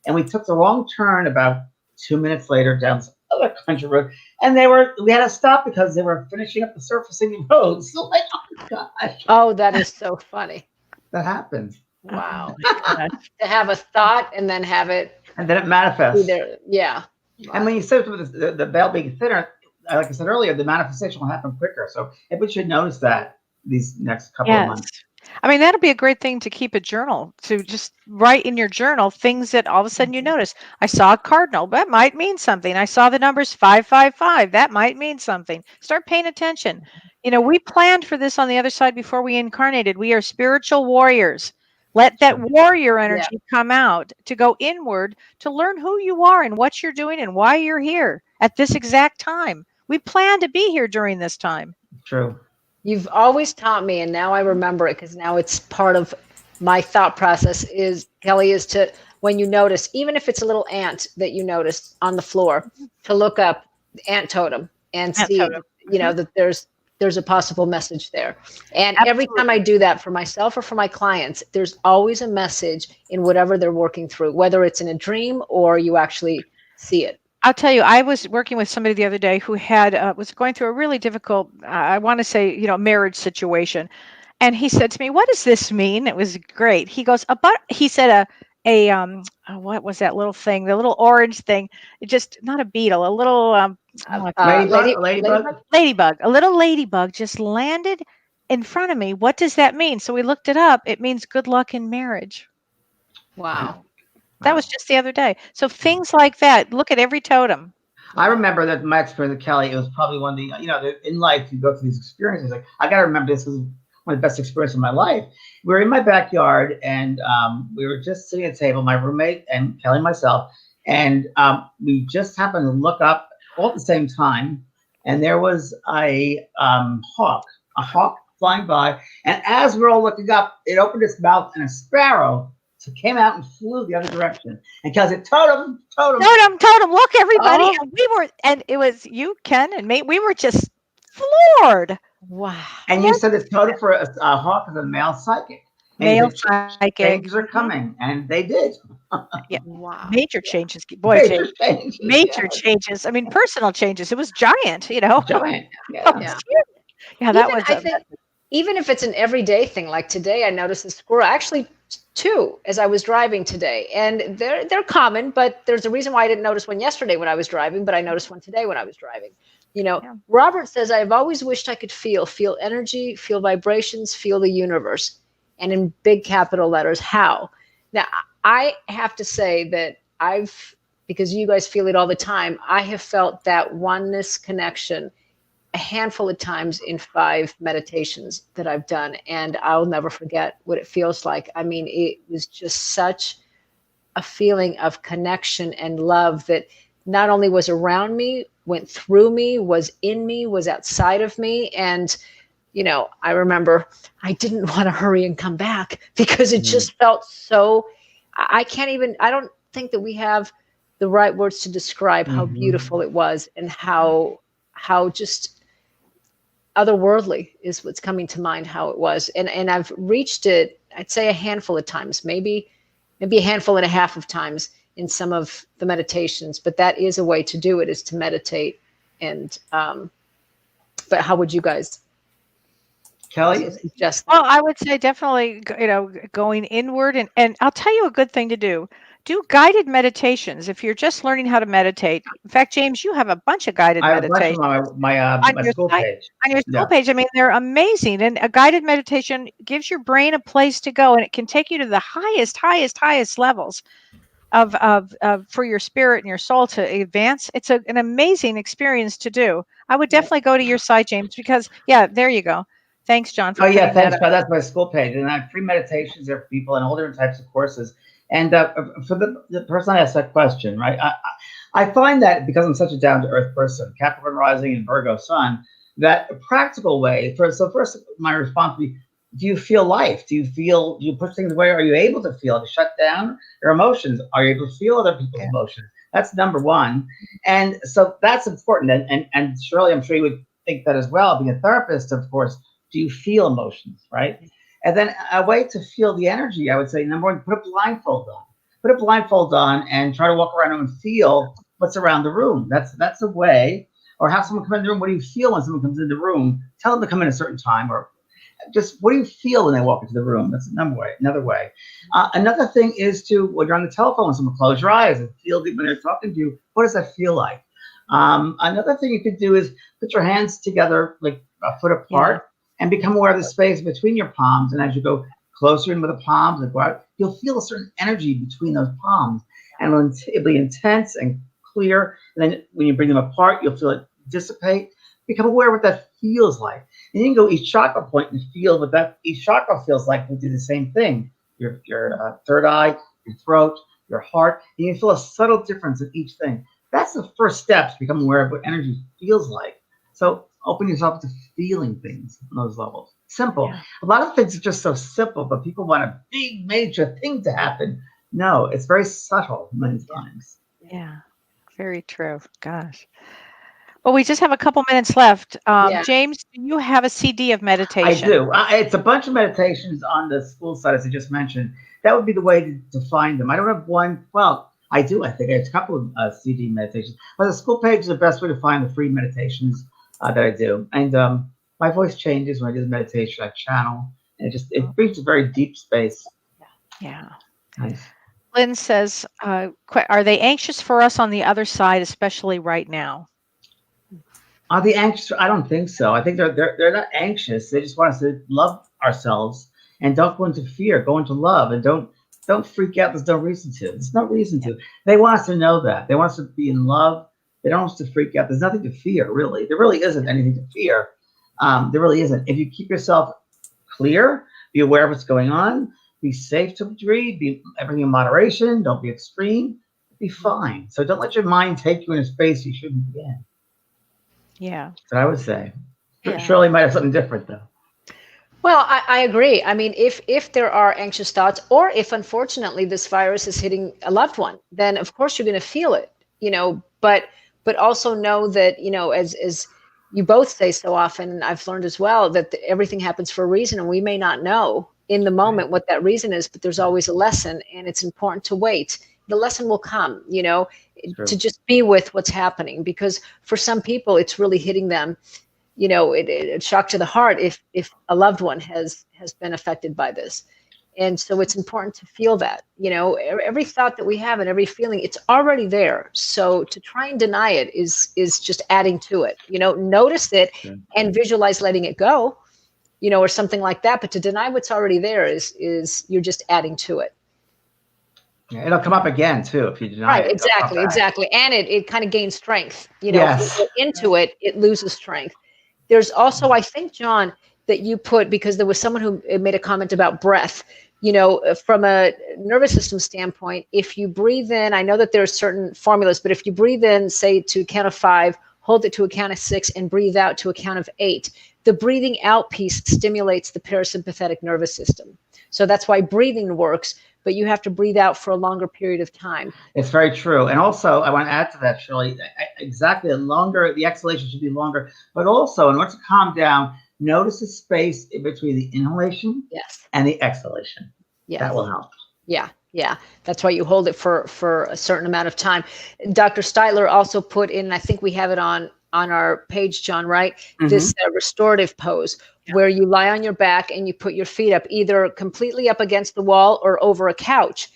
And we took the wrong turn about 2 minutes later down this other country road, and we had to stop because they were finishing up the surfacing the roads. So like, oh gosh,
Oh, that is so funny.
that happens,
Wow.
Oh my gosh.
To have a thought and then have it
and then it
be
manifests.
there. Yeah.
And when you said with the veil being thinner, like I said earlier, the manifestation will happen quicker. So everybody should notice that these next couple of months.
I mean, that'll be a great thing to keep a journal, to just write in your journal things that all of a sudden you notice. I saw a cardinal. That might mean something. I saw the numbers 555. That might mean something. Start paying attention. You know, we planned for this on the other side before we incarnated. We are spiritual warriors. Let that warrior energy come out, to go inward, to learn who you are and what you're doing and why you're here at this exact time. We planned to be here during this time.
True.
You've always taught me, and now I remember it because now it's part of my thought process is, Kelly, is to, when you notice, even if it's a little ant that you notice on the floor, to look up the ant totem and see, you know, that there's a possible message there. And every time I do that for myself or for my clients, there's always a message in whatever they're working through, whether it's in a dream or you actually see it.
I'll tell you, I was working with somebody the other day who had was going through a really difficult, I want to say, you know, marriage situation. And he said to me, "What does this mean?" It was great. He goes, he said what was that little thing? The little orange thing. It just, not a beetle, a little ladybug. A little ladybug just landed in front of me. What does that mean? So we looked it up. It means good luck in marriage.
Wow.
That was just the other day. So things like that. Look at every totem.
I remember that my experience with Kelly, it was probably one of the, you know, in life, you go through these experiences. Like, I got to remember, this was one of the best experiences of my life. We were in my backyard, and we were just sitting at a table, my roommate and Kelly and myself, and we just happened to look up all at the same time, and there was a hawk flying by, and as we're all looking up, it opened its mouth, and a sparrow came out and flew the other direction. And Kelly said, "Totem, totem,
totem, totem! Look, everybody!"
Oh.
And we were, and it was you, Ken, and me. We were just floored.
Wow.
And you said it's totem for a hawk is a male psychic. And
Male
said,
psychic.
changes are coming, and they did.
Yeah.
Wow.
Major changes, boy. Major
changes.
changes. I mean, personal changes. It was giant. You know.
Giant.
Yeah.
Yeah.
Yeah, that
Even,
was.
I think, even if it's an everyday thing, like today, I noticed a squirrel, actually two, as I was driving today, and they're common, but there's a reason why I didn't notice one yesterday when I was driving, but I noticed one today when I was driving. You know,
Yeah.
Robert says, "I've always wished I could feel energy, feel vibrations, feel the universe," and in big capital letters, how? Now, I have to say that because you guys feel it all the time, I have felt that oneness connection a handful of times in 5 meditations that I've done, and I'll never forget what it feels like. I mean, it was just such a feeling of connection and love that not only was around me, went through me, was in me, was outside of me. And, you know, I remember I didn't want to hurry and come back because it just felt so, I don't think that we have the right words to describe how beautiful it was, and how just otherworldly is what's coming to mind, how it was. And I've reached it, I'd say a handful of times, maybe a handful and a half of times in some of the meditations, but that is a way to do it, is to meditate. And, but how would you guys?
Kelly?
Just
Well, I would say definitely, you know, going inward, and I'll tell you a good thing to do. do guided meditations. If you're just learning how to meditate. In fact, James, you have a bunch of guided
I have a bunch
meditations
on my
on
my
your
school
site.
page.
On your school
Yeah.
page. I mean, they're amazing. And a guided meditation gives your brain a place to go, and it can take you to the highest levels of for your spirit and your soul to advance. It's an amazing experience to do. I would definitely go to your site, James, because there you go. Thanks, John, for
Oh yeah,
putting that
thanks,
up.
Brad. That's my school page, and I have free meditations there for people and all different types of courses. And for the person I asked that question, right? I find that because I'm such a down to earth person, Capricorn rising and Virgo sun, that a practical way. First, my response would be: do you feel life? Do you push things away? Are you able to feel? To shut down your emotions? Are you able to feel other people's emotions? That's number one. And so that's important. And Shirley, I'm sure you would think that as well. Being a therapist, of course, do you feel emotions, right? And then a way to feel the energy, I would say, number one, put a blindfold on. Put a blindfold on and try to walk around and feel what's around the room. That's a way. Or have someone come in the room. What do you feel when someone comes in the room? Tell them to come in a certain time, or just what do you feel when they walk into the room? That's another way. Another thing is to, when you're on the telephone with someone, close your eyes and feel when they're talking to you. What does that feel like? Another thing you could do is put your hands together, like a foot apart, and become aware of the space between your palms. And as you go closer in with the palms and go out, you'll feel a certain energy between those palms, and it'll be intense and clear. And then when you bring them apart, you'll feel it dissipate. Become aware of what that feels like. And you can go each chakra point and feel what that each chakra feels like. We'll do the same thing. Your third eye, your throat, your heart. And you can feel a subtle difference in each thing. That's the first step to become aware of what energy feels like. So open yourself to feeling things on those levels. Simple.
Yeah.
A lot of things are just so simple, but people want a big major thing to happen. No, it's very subtle many times.
Yeah, very true. Gosh. Well, we just have a couple minutes left. James, do you have a CD of meditation?
I do. It's a bunch of meditations on the school site, as I just mentioned. That would be the way to find them. I don't have one. Well, I do. I think I have a couple of CD meditations. But the school page is the best way to find the free meditations that I do. And my voice changes when I do the meditation. I channel, and it brings a very deep space.
Yeah.
Nice.
Lynn says, are they anxious for us on the other side, especially right now?
Are they anxious? I don't think so. I think they're not anxious. They just want us to love ourselves and don't go into fear. Go into love, and don't freak out. There's no reason to. There's no reason to. They want us to know that. They want us to be in love. They don't want us to freak out. There's nothing to fear, really. There really isn't anything to fear. There really isn't. If you keep yourself clear, be aware of what's going on, be safe to a degree, be everything in moderation, don't be extreme, be fine. So don't let your mind take you in a space you shouldn't be in.
Yeah.
That's what I would say.
Yeah.
Shirley might have something different, though.
Well, I agree. I mean, if there are anxious thoughts, or if unfortunately this virus is hitting a loved one, then of course you're going to feel it, but also know that, as you both say so often, and I've learned as well, that everything happens for a reason, and we may not know in the moment what that reason is, but there's always a lesson, and it's important to wait. The lesson will come, to just be with what's happening, because for some people it's really hitting them. It's shock to the heart if a loved one has been affected by this. And so it's important to feel that, every thought that we have and every feeling, it's already there. So to try and deny it is just adding to it. Notice it and visualize letting it go, or something like that. But to deny what's already there is you're just adding to it.
Yeah, it'll come up again too if you deny it.
Exactly. And it kind of gains strength.
Yes.
If you get into it, it loses strength. There's also, I think, John, that you put, because there was someone who made a comment about breath, from a nervous system standpoint, if you breathe in, I know that there are certain formulas, but if you breathe in, say to a count of 5, hold it to a count of 6, and breathe out to a count of 8, the breathing out piece stimulates the parasympathetic nervous system. So that's why breathing works, but you have to breathe out for a longer period of time.
It's very true. And also, I want to add to that, Shirley, exactly, the exhalation should be longer, but also, in order to calm down, notice the space in between the inhalation and the exhalation. Yes. That will help.
Yeah. That's why you hold it for a certain amount of time. Dr. Steitler also put in, I think we have it on our page, John, right? Mm-hmm. This restorative pose, where you lie on your back and you put your feet up, either completely up against the wall or over a couch.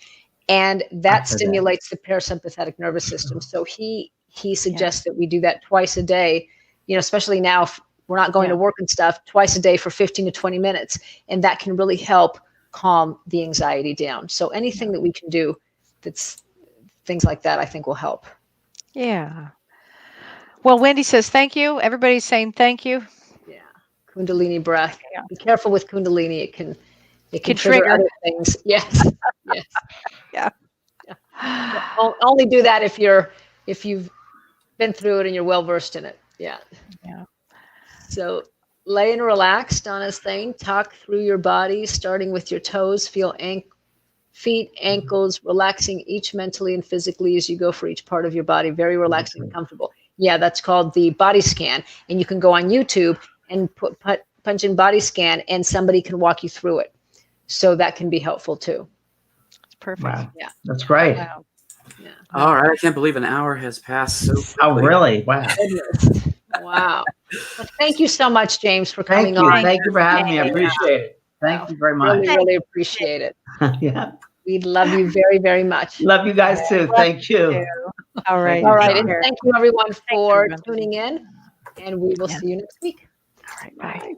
and that
heard that.
stimulates the parasympathetic nervous system. So he suggests that we do that twice a day, especially now if we're not going to work and stuff, twice a day for 15 to 20 minutes. And that can really help calm the anxiety down. So anything that we can do that's things like that, I think will help.
Yeah. Well, Wendy says thank you. Everybody's saying thank you.
Yeah. Kundalini breath.
Yeah.
Be careful with Kundalini. It can
Can
trigger
trigger.
other things. Yes. Yes.
Yeah.
Only do that if you've been through it and you're well versed in it. Yeah.
Yeah.
So lay and relax, Donna's saying. Talk through your body, starting with your toes. Feel feet, ankles, relaxing each mentally and physically as you go for each part of your body. Very relaxing and comfortable. Yeah, that's called the body scan. And you can go on YouTube and punch in body scan, and somebody can walk you through it. So that can be helpful too.
It's perfect.
Wow.
Yeah.
That's great.
Wow.
Yeah.
All right. I can't believe an hour has passed so quickly.
Oh, really? Wow.
Goodness. Wow. Well, thank you so much, James, for coming
Thank you.
on.
Thank you for having me. I
Yeah.
appreciate it. Thank you very much.
Really, really appreciate it.
Yeah.
We love you very, very much.
Love you guys too. Thank you.
All right.
All right.
Take
And
care.
thank you, everyone, for
everyone.
tuning in. And we will see you next week.
All right. Bye.
Bye.